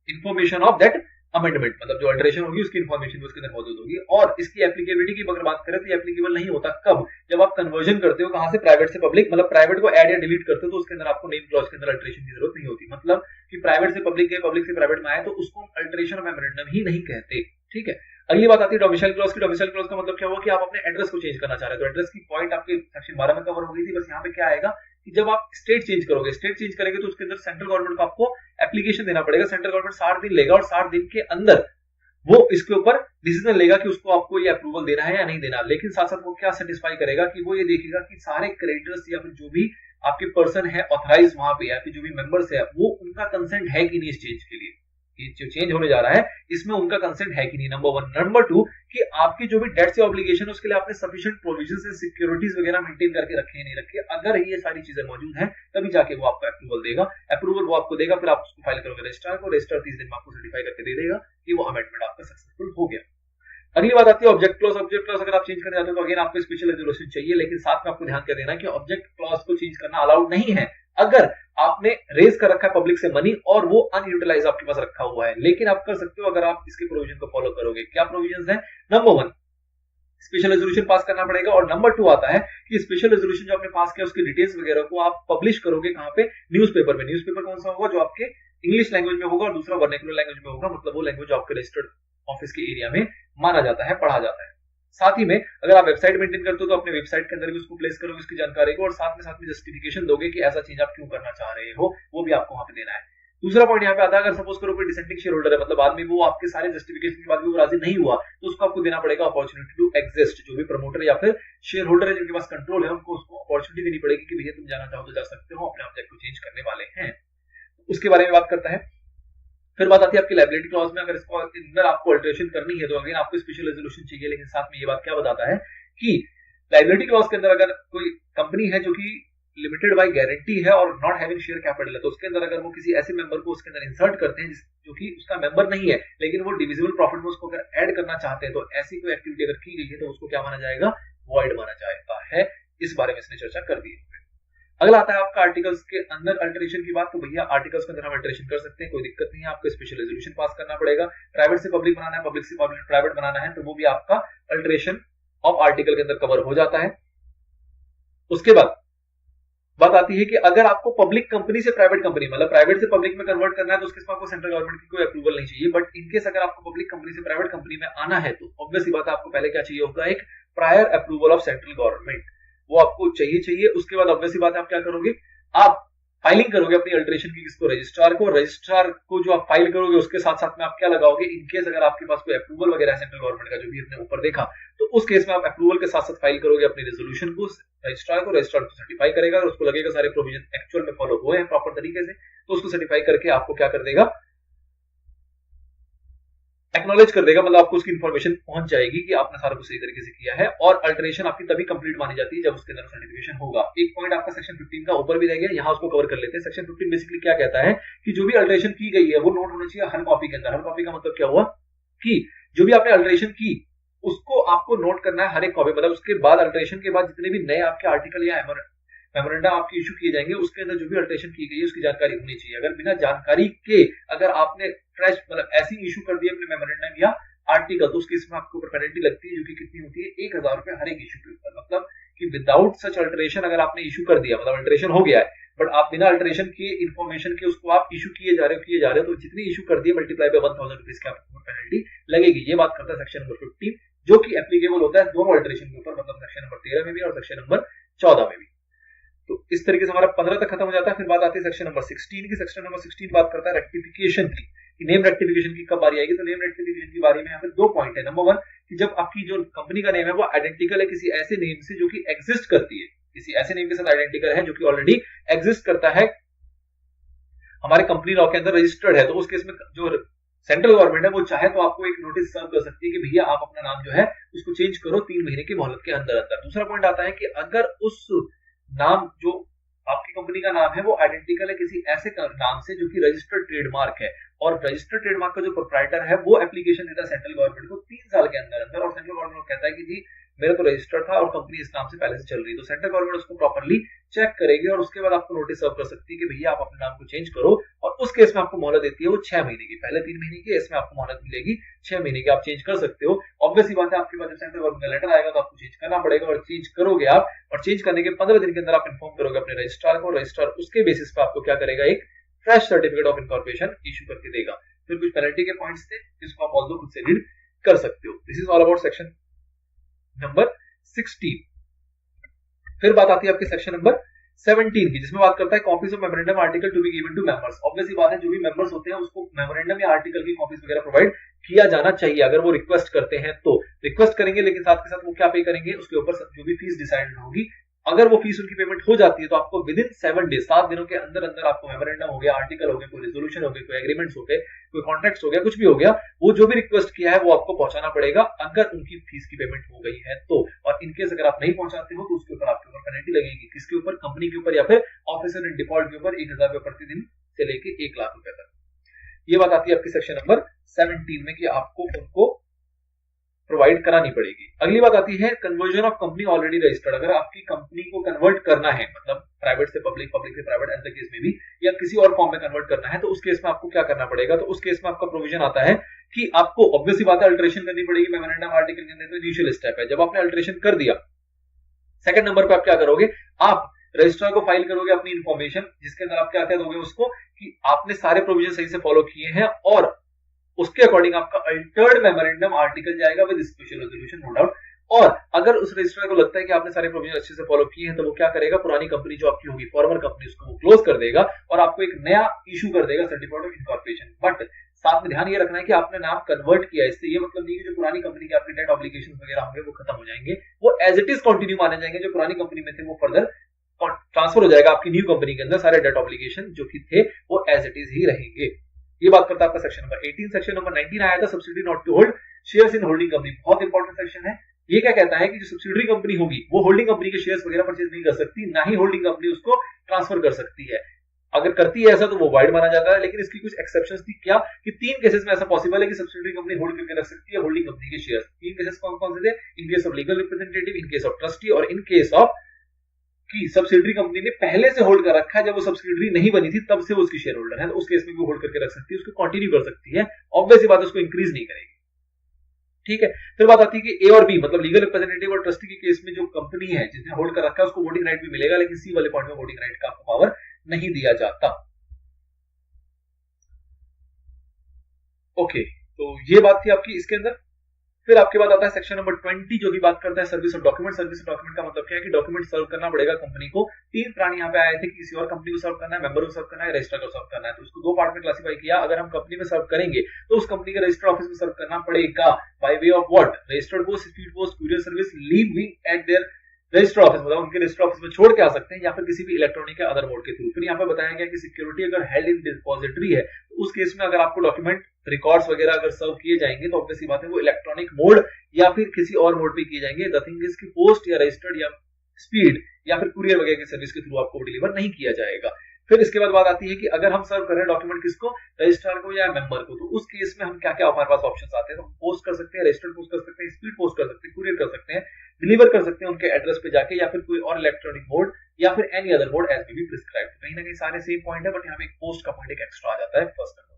information of that amendment, मतलब जो अल्टरेशन होगी उसकी इंफॉर्मेशन उसके अंदर मौजूद होगी। और इसकी एप्लीकेबिलिटी की अगर बात करें तो एप्लीकेबल नहीं होता कब, जब आप कन्वर्जन करते हो कहां से, प्राइवेट से पब्लिक, मतलब प्राइवेट को ऐड या डिलीट करते हो तो उसके अंदर आपको नेम क्लॉज के अंदर अल्टरेशन की जरूरत नहीं होती। मतलब कि प्राइवेट से पब्लिक गए, पब्लिक से प्राइवेट में आए, तो उसको अल्टरेशन ऑफ मेमोरेंडम ही नहीं कहते। ठीक है, अगली बात आती है डोमिसाइल क्लॉज की। डोमिसाइल क्लॉज का मतलब क्या हुआ कि आप अपने एड्रेस को चेंज करना चाह रहे हो, तो एड्रेस की पॉइंट आपके सेक्शन 12 में कवर हो गई थी। बस यहाँ पे क्या आएगा कि जब आप स्टेट चेंज करोगे, स्टेट चेंज करेंगे तो उसके अंदर सेंट्रल गवर्नमेंट को आपको एप्लीकेशन देना पड़ेगा। सेंट्रल गवर्नमेंट 60 दिन लेगा और 60 दिन के अंदर वो इसके ऊपर डिसीजन लेगा कि उसको आपको ये अप्रूवल देना है या नहीं देना। लेकिन साथ साथ वो क्या सेटिस्फाई करेगा कि वो ये देखेगा कि सारे क्रेडिटर्स या फिर जो भी आपके पर्सन है ऑथराइज वहां पे, या फिर जो भी मेंबर्स है, वो उनका कंसेंट है कि नहीं इस चेंज के लिए, ये जो चेंज होने जा रहा है इसमें उनका कंसेंट है कि नहीं, नंबर 1। नंबर 2 कि आपकी जो भी डेट से ऑब्लिगेशन है उसके लिए आपने सफिशिएंट प्रोविजंस एंड सिक्योरिटीज वगैरह मेंटेन करके रखे हैं नहीं रखे। अगर ये सारी चीजें मौजूद हैं तभी जाके वो आपको अप्रूवल देगा। अप्रूवल वो आपको देगा, फिर आप उसको फाइल करोगे रजिस्ट्रार को, रजिस्ट्रार 30 दिन में आपको सर्टिफाई करके दे देगा कि वो अमेंडमेंट आपका सक्सेसफुल हो गया। अगली बात आती है ऑब्जेक्ट क्लॉज। ऑब्जेक्ट क्लॉज अगर आप चेंज करना चाहते हो तो अगेन आपको स्पेशल रेजोल्यूशन चाहिए, लेकिन साथ में आपको ध्यान कर देना कि ऑब्जेक्ट क्लॉज को चेंज करना अलाउड नहीं है अगर आपने रेज कर रखा है पब्लिक से मनी और वो अनयूटिलाइज आपके पास रखा हुआ है। लेकिन आप कर सकते हो अगर आप इसके प्रोविजन को फॉलो करोगे। क्या प्रोविजन है? नंबर 1 स्पेशल रेजोल्यूशन पास करना पड़ेगा, और नंबर 2 आता है कि स्पेशल रेजोल्यूशन जो आपने पास किया उसकी डिटेल्स वगैरह को आप पब्लिश करोगे कहां पे? न्यूज़पेपर में। न्यूज़पेपर कौन सा होगा? जो आपके इंग्लिश लैंग्वेज में होगा और दूसरा वर्नाक्युलर लैंग्वेज में होगा, मतलब वो लैंग्वेज आपके रजिस्टर्ड ऑफिस के एरिया में माना जाता है, पढ़ा जाता है। साथ ही में अगर आप वेबसाइट मेंटेन करते हो तो अपने वेबसाइट के अंदर भी उसको प्लेस करोगे उसकी जानकारी को, और साथ में जस्टिफिकेशन दोगे कि ऐसा चीज आप क्यों करना चाह रहे हो, वो भी आपको वहां पे देना है। दूसरा पॉइंट यहाँ पे आता है, अगर सपोज करो कोई डिसेंटिंग शेयर होल्डर है, मतलब बाद में वो आपके सारे जस्टिफिकेशन के बाद भी वो राजी नहीं हुआ, तो उसको आपको देना पड़ेगा अपॉर्चुनिटी टू एग्जिस्ट। जो भी प्रमोटर या फिर शेयर होल्डर है जिनके पास कंट्रोल है, उनको उसको अपॉर्चुनिटी देनी पड़ेगी कि भैया तुम जाना चाहो तो जा सकते हो, अपने ऑब्जेक्ट को चेंज करने वाले हैं। उसके बारे में बात करता है। फिर बात आती है आपकी लायबिलिटी क्लॉज में। अगर इसको अंदर आपको अल्टरेशन करनी है तो अगेन आपको स्पेशल रेजोल्यूशन चाहिए, लेकिन साथ में ये बात क्या बताता है कि लायबिलिटी क्लॉज के अंदर अगर कोई कंपनी है जो कि लिमिटेड बाय गारंटी है और नॉट हैविंग शेयर कैपिटल है, तो उसके अंदर अगर वो किसी ऐसे मेंबर को उसके अंदर इंसर्ट करते हैं जो कि उसका मेंबर नहीं है, लेकिन वो डिविजिबल प्रॉफिट में उसको अगर ऐड करना चाहते हैं, तो ऐसी कोई एक्टिविटी अगर की गई है तो उसको क्या माना जाएगा? वॉइड माना जाता है। इस बारे में इसने चर्चा कर दी है। अगला आता है आपका आर्टिकल्स के अंदर अल्टरेशन की बात। तो भैया आर्टिकल्स के अंदर हम अल्टरेशन कर सकते हैं, कोई दिक्कत नहीं है। आपको स्पेशल रेजोल्यूशन पास करना पड़ेगा। प्राइवेट से पब्लिक बनाना है, पब्लिक से प्राइवेट बनाना है, तो वो भी आपका अल्टरेशन ऑफ आर्टिकल के अंदर कवर हो जाता है। उसके बाद बात आती है कि अगर आपको पब्लिक कंपनी से प्राइवेट कंपनी, मतलब प्राइवेट से पब्लिक में कन्वर्ट करना है, तो उसके साथ आपको सेंट्रल गवर्नमेंट की कोई अप्रूवल नहीं चाहिए। बट इनकेस अगर आपको पब्लिक कंपनी से प्राइवेट कंपनी में आना है तो ऑब्वियस बात है आपको पहले क्या चाहिए होगा? एक prior approval of central government, वो आपको चाहिए। उसके बाद ऑब्वियस बात है आप क्या करोगे? आप फाइलिंग करोगे अपनी अल्टरेशन की, किसको? रजिस्ट्रार को। रजिस्ट्रार को जो आप फाइल करोगे उसके साथ साथ में आप क्या लगाओगे? इनकेस अगर आपके पास कोई अप्रूवल वगैरह है सेंट्रल गवर्नमेंट का, जो भी हमने ऊपर देखा, तो उस केस में आप अप्रूवल के साथ साथ फाइल करोगे अपनी रेजोल्यूशन को रजिस्ट्रार को। रजिस्ट्रार को सर्टिफाई करेगा, और उसको लगेगा सारे प्रोविजन एक्चुअल में फॉलो हुए हैं प्रॉपर तरीके से, तो उसको सर्टिफाई करके आपको क्या कर देगा? एक्नॉलेज कर देगा, मतलब आपको उसकी इन्फॉर्मेशन पहुंच जाएगी कि आपने सारा कुछ सही तरीके से किया है। और अल्टरेशन आपकी तभी कंप्लीट मानी जाती है जब उसके अंदर सर्टिफिकेशन होगा। एक पॉइंट आपका सेक्शन 15 का ऊपर भी रह गया, यहाँ उसको कवर कर लेते हैं। सेक्शन 15 बेसिकली क्या कहता है कि जो भी अल्टरेशन की गई है वो नोट होना चाहिए हर कॉपी के अंदर। हर कॉपी का मतलब क्या हुआ कि जो भी आपने अल्टरेशन की उसको आपको नोट करना है हर एक कॉपी। मतलब उसके बाद अल्टरेशन के बाद जितने भी नए आपके आर्टिकल या मेमोरेंडम आपके इशू किए जाएंगे, उसके अंदर जो भी अल्टरेशन की गई है उसकी जानकारी होनी चाहिए। अगर बिना जानकारी के अगर आपने फ्रेश मतलब ऐसी इशू कर दिया अपने मेमोरेंडम या आर्टिकल, तो उसके इसमें आपके ऊपर पेनल्टी लगती है, जो कि कितनी होती है? 1000 रुपए हर एक इशू के ऊपर। मतलब कि विदाउट सच अल्टरेशन अगर आपने इशू कर दिया, मतलब अल्टरेशन हो गया है बट आप बिना अल्टरेशन के इन्फॉर्मेशन के उसको आप इशू किए जा रहे हो, तो जितनी इशू कर दिए मल्टीप्लाई बाय 1000 रुपीज की आपको पेनल्टी लगेगी। ये बात करता है सेक्शन नंबर 15, जो कि एप्लीकेबल होता है दोनों अल्टरेशन के ऊपर, मतलब सेक्शन नंबर 13 में भी और सेक्शन नंबर 14 में भी। तो इस तरीके से हमारा 15 तक खत्म हो जाता है। फिर बात आती है सेक्शन नंबर 16 की। सेक्शन नंबर 16 बात करता है रेक्टिफिकेशन की, कि नेम रेक्टिफिकेशन की कब बारी आएगी। तो नेम रेक्टिफिकेशन की बारी में यहाँ पे 2 पॉइंट है। नंबर 1 कि जब आपकी जो कंपनी का नेम है वो आइडेंटिकल है किसी ऐसे नेम से जो कि एग्जिस्ट करती है, किसी ऐसे नेम के साथ आइडेंटिकल है जो कि ऑलरेडी एग्जिस्ट करता है, हमारे कंपनी लॉ के अंदर रजिस्टर्ड है। तो उस केस में जो सेंट्रल गवर्नमेंट है वो चाहे तो आपको एक नोटिस सर्व कर सकती है कि भैया आप अपना नाम जो है उसको चेंज करो 3 महीने की मोहलत के अंदर अंदर। दूसरा पॉइंट आता है कि अगर उस नाम जो आपकी कंपनी का नाम है वो आइडेंटिकल है किसी ऐसे नाम से जो कि रजिस्टर्ड ट्रेडमार्क है, और रजिस्टर्ड ट्रेडमार्क का जो प्रोप्राइटर है वो एप्लीकेशन देता है सेंट्रल गवर्नमेंट को 3 साल के अंदर अंदर, और सेंट्रल गवर्नमेंट कहता है कि जी मेरा तो रजिस्टर्ड था और कंपनी इस नाम से पहले से चल रही है, तो सेंट्रल गवर्नमेंट उसको प्रॉपर्ली चेक करेगी और उसके बाद आपको नोटिस सर्व कर सकती है कि भैया आप अपने नाम को चेंज करो। और उस केस में आपको मोहलत देती है वो 6 महीने की, पहले 3 महीने की, इसमें आपको मोहलत मिलेगी 6 महीने की। आप चेंज कर सकते हो। ऑब्वियसली बात है आपके पास जब सेंट्रल गवर्नमेंट का लेटर आएगा तो आपको चेंज करना पड़ेगा, और चेंज करोगे आप, और चेंज करने के 15 दिन के अंदर आप इन्फॉर्म करोगे अपने रजिस्ट्रार को। रजिस्ट्रार उसके बेसिस पे आपको क्या करेगा? एक fresh certificate of incorporation issue करके देगा। फिर कुछ पेनल्टी के पॉइंट्स थे जिसको आप ऑल्सो खुद से रीड कर सकते हो। This is all about section number 16। फिर बात आती है आपके सेक्शन नंबर 17 की, जिसमें बात करता है copies of memorandum article to be given to members. Obviously बात है जो भी मेंबर्स होते हैं उसको मेमोरेंडम या आर्टिकल की कॉपीज वगैरह प्रोवाइड किया जाना चाहिए अगर वो रिक्वेस्ट करते हैं तो। रिक्वेस्ट करेंगे लेकिन साथ के साथ वो क्या पे करेंगे? उसके ऊपर जो भी फीस डिसाइड होगी, अगर वो फीस उनकी पेमेंट हो जाती है तो आपको विद इन 7 डेज 7 दिनों के अंदर अंदर आपको मेमोरेंडम हो गया, आर्टिकल हो गया, कोई रेजोल्यूशन हो गया, कोई एग्रीमेंट्स हो गए, कोई कॉन्ट्रैक्ट्स हो गया, कुछ भी हो गया, वो जो भी रिक्वेस्ट किया है वो आपको पहुंचाना पड़ेगा अगर उनकी फीस की पेमेंट हो गई है तो। और इनकेस अगर आप नहीं पहुंचाते हो तो उसके ऊपर आपके ऊपर पेनल्टी लगेगी। किसके ऊपर? कंपनी के ऊपर या फिर ऑफिसर इन डिफॉल्ट के ऊपर 1000 रुपए प्रतिदिन से लेके 1 लाख रुपए तक। ये बात आती है आपकी सेक्शन नंबर 17 में कि आपको उनको प्रोवाइड करानी पड़ेगी। अगली बात आती है conversion of company already registered. अगर आपकी कंपनी को कन्वर्ट करना है, मतलब प्राइवेट से पब्लिक, पब्लिक से प्राइवेट एज द केस में भी, या किसी और फॉर्म में कन्वर्ट करना है, तो उस केस में आपको क्या करना पड़ेगा? तो उस केस में आपका प्रोविजन आता है कि आपको ऑब्वियसली बात है अल्टरेशन करनी पड़ेगी मेमोरेंडम आर्टिकल के अंदर। तो इनिशियल स्टेप है, जब आपने अल्टरेशन कर दिया, सेकंड नंबर पे आप क्या करोगे? आप रजिस्ट्रार को फाइल करोगे अपनी इंफॉर्मेशन, जिसके अंदर आप क्या कह दोगे उसको कि आपने सारे प्रोविजन सही से फॉलो किए हैं, और उसके अकॉर्डिंग आपका अल्टर्ड मेमोरेंडम आर्टिकल जाएगा with special resolution, no doubt. और अगर उस रजिस्ट्रार को लगता है कि आपने सारे प्रोविजन अच्छे से फॉलो किए हैं, तो वो क्या करेगा? पुरानी कंपनी जो आपकी होगी, फॉर्मर कंपनी, उसको वो क्लोज कर देगा और आपको एक नया इशू कर देगा, सर्टिफिकेट ऑफ इनकॉर्पोरेशन। बट साथ में ध्यान ये रखना है कि आपने नाम कन्वर्ट किया, इससे ये मतलब नहीं कि जो पुरानी कंपनी के आपके डेट ऑब्लिगेशन वगैरह होंगे वो खत्म हो जाएंगे, वो एज इट इज कंटिन्यू माने जाएंगे। जो पुरानी कंपनी में थे वो फर्दर ट्रांसफर हो जाएगा आपकी न्यू कंपनी के अंदर, सारे डेट ऑब्लिगेशन जो कि थे वो एज इट इज ही रहेंगे। ये बात करता है आपका सेक्शन नंबर 18। सेक्शन नंबर 19 आया था subsidy not to hold shares in holding company. बहुत इंपॉर्टेंट सेक्शन है। ये क्या कहता है कि जो सब्सिडरी कंपनी होगी वो होल्डिंग कंपनी के शेयर्स वगैरह परचेज नहीं कर सकती, ना ही होल्डिंग कंपनी उसको ट्रांसफर कर सकती है। अगर करती है ऐसा तो वो वाइड माना जाता है, लेकिन इसकी कुछ एक्सेप्शंस थी। क्या कि 3 केसेस में ऐसा पॉसिबल है कि सब्सिडरी कंपनी होल्ड करके रख सकती है होल्डिंग कंपनी के शेयर्स। 3 केसेस कौन कौन से थे? In case of legal representative, in case of trustee, और इन केस ऑफ कि सब्सिडरी कंपनी ने पहले से होल्ड कर रखा है, जब वो सब्सिडरी नहीं बनी थी तब से वो उसकी शेयर होल्डर है, तो उस केस में भी होल्ड करके रख सकती है, उसको कंटिन्यू कर सकती है। ऑब्वियसली बात है, उसको इंक्रीज नहीं करेगी। ठीक है, फिर बात आती है कि ए और बी, मतलब लीगल रिप्रेजेंटेटिव और ट्रस्टी के केस में जो कंपनी है जिसने होल्ड कर रखा है उसको वोटिंग राइट भी मिलेगा, लेकिन सी वाले पॉइंट में वोटिंग राइट का आपको पावर नहीं दिया जाता। ओके, तो ये बात थी आपकी इसके अंदर। फिर आपके बाद आता है सेक्शन नंबर 20, जो की बात करता है service of document. Service of document का मतलब क्या है कि डॉक्यूमेंट सर्व करना पड़ेगा कंपनी को। 3 प्राणी यहाँ पे आए थे कि किसी और कंपनी को सर्व करना है, मेंबर को सर्व करना है, रजिस्ट्रार को सर्व करना है। तो इसको 2 पार्ट में क्लासिफाई किया। अगर हम कंपनी में सर्व करेंगे तो उस कंपनी के रजिस्टर ऑफिस में सर्व करना पड़ेगा। By way of what? Registered post, speed post, courier service, leaving eight there register office, मतलब उनके रजिस्टर ऑफिस में छोड़ के आ सकते हैं, या फिर किसी भी इलेक्ट्रॉनिक या अदर मोड के थ्रू। फिर यहाँ पे बताया गया कि सिक्योरिटी अगर हेल्ड इन डिपॉजिटरी है, तो उस केस में अगर आपको डॉक्यूमेंट रिकॉर्ड्स वगैरह अगर सर्व किए जाएंगे तो ऑब्वियसली बात है वो इलेक्ट्रॉनिक मोड या फिर किसी और मोड पे किए जाएंगे। द थिंग इज कि पोस्ट या रजिस्टर्ड या स्पीड या फिर कुरियर वगैरह की सर्विस के थ्रू आपको डिलीवर नहीं किया जाएगा। फिर इसके बाद बात आती है कि अगर हम सर्व कर रहे हैं डॉक्यूमेंट किसको, रजिस्ट्रार को या मेंबर को, तो उस केस में हम क्या क्या हमारे पास ऑप्शंस आते हैं। तो हम पोस्ट कर सकते हैं, रजिस्टर्ड पोस्ट कर सकते हैं, स्पीड पोस्ट कर सकते हैं, कुरियर कर सकते हैं, डिलीवर कर सकते हैं उनके एड्रेस पे जाके, या फिर कोई और इलेक्ट्रॉनिक मोड, या फिर any other mode as may be prescribed. कहीं ना कहीं सारे सेम पॉइंट है, बट यहाँ पे एक पोस्ट का पॉइंट एक एक्स्ट्रा आ जाता है फर्स्ट नंबर।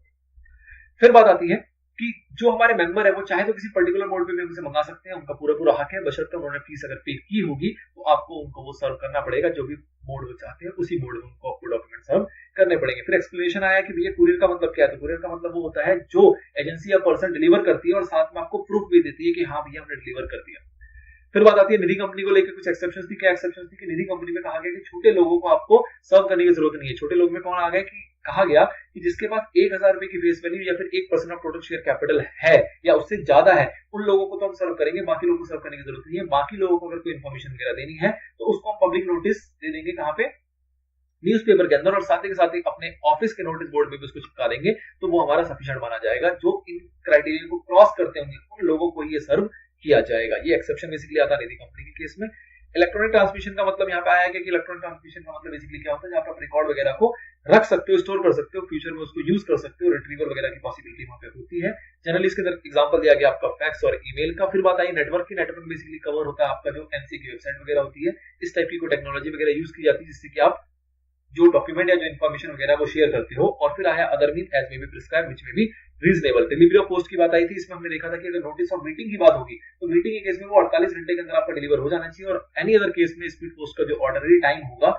फिर बात आती है कि जो हमारे मेंबर है वो चाहे तो किसी पर्टिकुलर मोड पे भी हमसे मंगा सकते हैं, उनका पूरा पूरा हक है, बशर्ते उन्होंने फीस अगर पे की होगी तो आपको उनको वो सर्व करना पड़ेगा। जो भी मोड वो चाहते हैं उसी मोड में उनको आपको डॉक्यूमेंट सर्व करने पड़ेंगे। फिर एक्सप्लेनेशन आया कि भैया कुरियर का मतलब क्या है। तो कुरियर का मतलब वो होता है जो एजेंसी या पर्सन डिलीवर करती है और साथ में आपको प्रूफ भी देती है कि हाँ भैया हमने डिलीवर कर दिया। फिर बात आती है निधि कंपनी को लेकर कुछ एक्सेप्शंस थी। क्या एक्सेप्शंस थी कि निधि कंपनी में कहा गया कि छोटे लोगों को आपको सर्व करने की जरूरत नहीं है। छोटे लोग में कौन आ गया कि कहा गया कि जिसके पास 1000 रुपए की फेस वैल्यू या फिर 1% ऑफ टोटल शेयर कैपिटल है या उससे ज्यादा है, उन लोगों को तो हम सर्व करेंगे, बाकी लोगों को सर्व करने की जरूरत नहीं है। बाकी लोगों को अगर कोई इन्फॉर्मेशन वगैरह देनी है तो उसको हम पब्लिक नोटिस दे देंगे, कहाँ पे, न्यूज़पेपर के अंदर, और साथ ही अपने ऑफिस के नोटिस बोर्ड में भी उसको चिपका देंगे, तो वो हमारा सफिशिएंट माना जाएगा। जो इन क्राइटेरिया को क्रॉस करते होंगे उन लोगों को ये सर्व किया जाएगा। ये एक्सेप्शन बेसिकली आता है निधि कंपनी के केस में। इलेक्ट्रॉनिक ट्रांसमिशन का मतलब यहाँ पे आया कि इलेक्ट्रॉनिक ट्रांसमिशन का मतलब बेसिकली क्या होता है, जहाँ पे आप रिकॉर्ड वगैरह को रख सकते हो, स्टोर कर सकते हो, फ्यूचर में उसको यूज कर सकते हो, रिट्रीवल वगैरह की पॉसिबिलिटी वहाँ पे होती है। जनरली इसके अंदर एग्जांपल दिया गया आपका फैक्स और ईमेल का। फिर बात आई नेटवर्क की। नेटवर्क बेसिकली कवर होता है आपका जो एनसी की वेबसाइट वगैरह होती है, इस टाइप की कोई टेक्नोलॉजी वगैरह यूज की जाती है जिससे कि आप जो डॉक्यूमेंट या जो इन्फॉर्मेशन वगैरह वो शेयर करते हो। और फिर आया other mean as may be prescribe which may be reasonable. Delivery of post की बात आई थी। इसमें हमने देखा था कि अगर नोटिस ऑफ मीटिंग की बात होगी तो मीटिंग के केस में वो 48 घंटे के अंदर आपका डिलीवर हो जाना चाहिए, और एनी अदर केस में स्पीड पोस्ट का जो ऑर्डनरी टाइम होगा,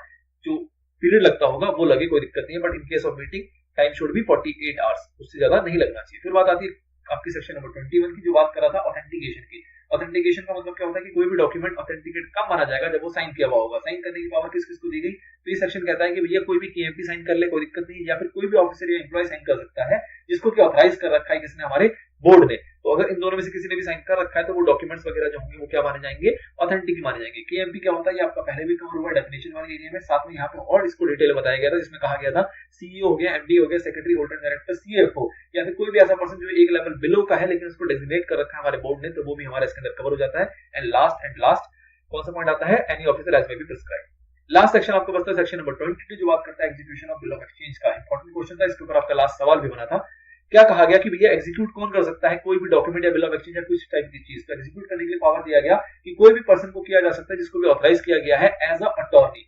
जो पीरियड लगता होगा, वो लगे, कोई दिक्कत नहीं है। But in case of meeting time should be 48 hours, उससे ज्यादा नहीं लगना चाहिए। फिर बात आती है आपकी सेक्शन नंबर 21 की, जो बात कर रहा था ऑथेंटिकेशन की। ऑथेंटिकेशन का मतलब क्या होता है कि कोई भी डॉक्यूमेंट ऑथेंटिकेट कब माना जाएगा, जब वो साइन किया हुआ होगा। साइन करने की पावर किस किस को दी गई, तो ये सेक्शन कहता है कि भैया कोई भी केएमपी साइन कर ले, कोई दिक्कत नहीं, या फिर कोई भी ऑफिसर या एम्प्लॉय साइन कर सकता है जिसको कि ऑथराइज कर रखा है किसने, हमारे बोर्ड ने। तो अगर इन दोनों में से किसी ने भी साइन कर रखा है तो वो डॉक्यूमेंट्स वगैरह जो होंगे वो क्या माने जाएंगे, ऑथेंटिक माने जाएंगे। केएमपी क्या होता है, ये आपका पहले भी कवर हुआ डेफिनेशन वाले एरिया में, साथ में यहाँ पे और इसको डिटेल बताया गया था, जिसमें कहा गया था सीईओ हो गया, एमडी हो गया, सेक्रेटरी, होल्डर डायरेक्टर, सीएफओ, या फिर कोई भी ऐसा पर्सन जो एक लेवल बिलो का है लेकिन उसको डेजिग्नेट कर रखा है हमारे बोर्ड ने, तो वो भी हमारे इसके अंदर कवर हो जाता है। एंड लास्ट कौन सा पॉइंट आता है, any officer as may be prescribed. Last section आपको बचता है सेक्शन नंबर 22, जो बात करता है execution of bill of exchange का। इंपॉर्टेंट क्वेश्चन था, इसके ऊपर आपका लास्ट सवाल भी बना था क्या कहा गया कि भैया एग्जीक्यूट कौन कर सकता है, कोई भी डॉक्यूमेंट या बिल ऑफ एक्सचेंज या कुछ टाइप की चीज को एग्जीक्यूट करने के लिए पावर दिया गया कि कोई भी पर्सन को किया जा सकता है जिसको भी ऑथराइज किया गया है as a attorney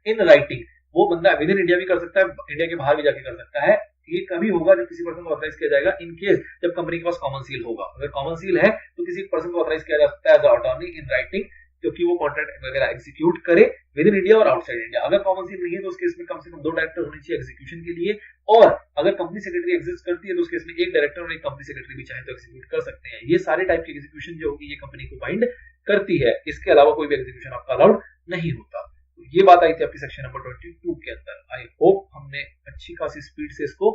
in writing. वो बंदा विद इन इंडिया भी कर सकता है, इंडिया के बाहर भी जाके कर सकता है। ये कभी होगा जब किसी पर्सन को ऑथराइज किया जाएगा इन केस जब कंपनी के पास कॉमन सील होगा। अगर कॉमन सील है तो किसी पर्सन को ऑथराइज किया जा सकता है as a attorney in writing, क्योंकि वो कॉन्ट्रैक्ट वगैरह एग्जीक्यूट करे विद इन इंडिया और आउटसाइड इंडिया। अगर कॉमन सील नहीं है तो उस केस में कम से कम 2 डायरेक्टर होने चाहिए एग्जीक्यूशन के लिए, और अगर कंपनी सेक्रेटरी एग्जिस्ट करती है तो उस केस में एक डायरेक्टर और एक कंपनी सेक्रेटरी भी चाहे तो एग्जीक्यूट कर सकते हैं। ये सारे टाइप की एग्जीक्यूशन जो होगी ये कंपनी को बाइंड करती है, इसके अलावा कोई भी एग्जीक्यूशन आपका अलाउड नहीं होता। तो ये बात आई थी आपकी सेक्शन नंबर 22 के अंदर। आई होप हमने अच्छी खासी स्पीड से इसको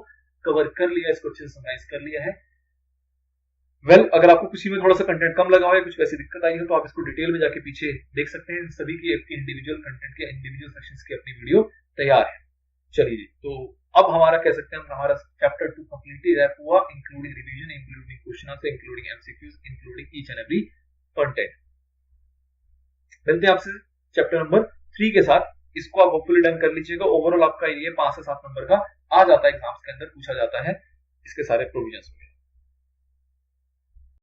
कवर कर लिया, इसको अच्छे से समराइज कर लिया है। अगर आपको किसी में थोड़ा सा कंटेंट कम लगा हो या कुछ वैसी दिक्कत आई हो तो आप इसको डिटेल में जाके पीछे देख सकते हैं। सभी की आपकी इंडिविजुअल कंटेंट के इंडिविजुअल सेक्शंस की अपनी वीडियो तैयार है। चलिए जी, तो अब हमारा कह सकते हैं हमारा चैप्टर 2 कंप्लीटली रैप हुआ, including revision, including question answer, including MCQs, including each and every content. मिलते हैं आपसे चैप्टर नंबर 3 के साथ। इसको आप होपफुली डन कर लीजिएगा। ओवरऑल आपका ये 5 से 7 नंबर का आ जाता है, एग्जाम्स के अंदर पूछा जाता है इसके सारे प्रोविजंस में।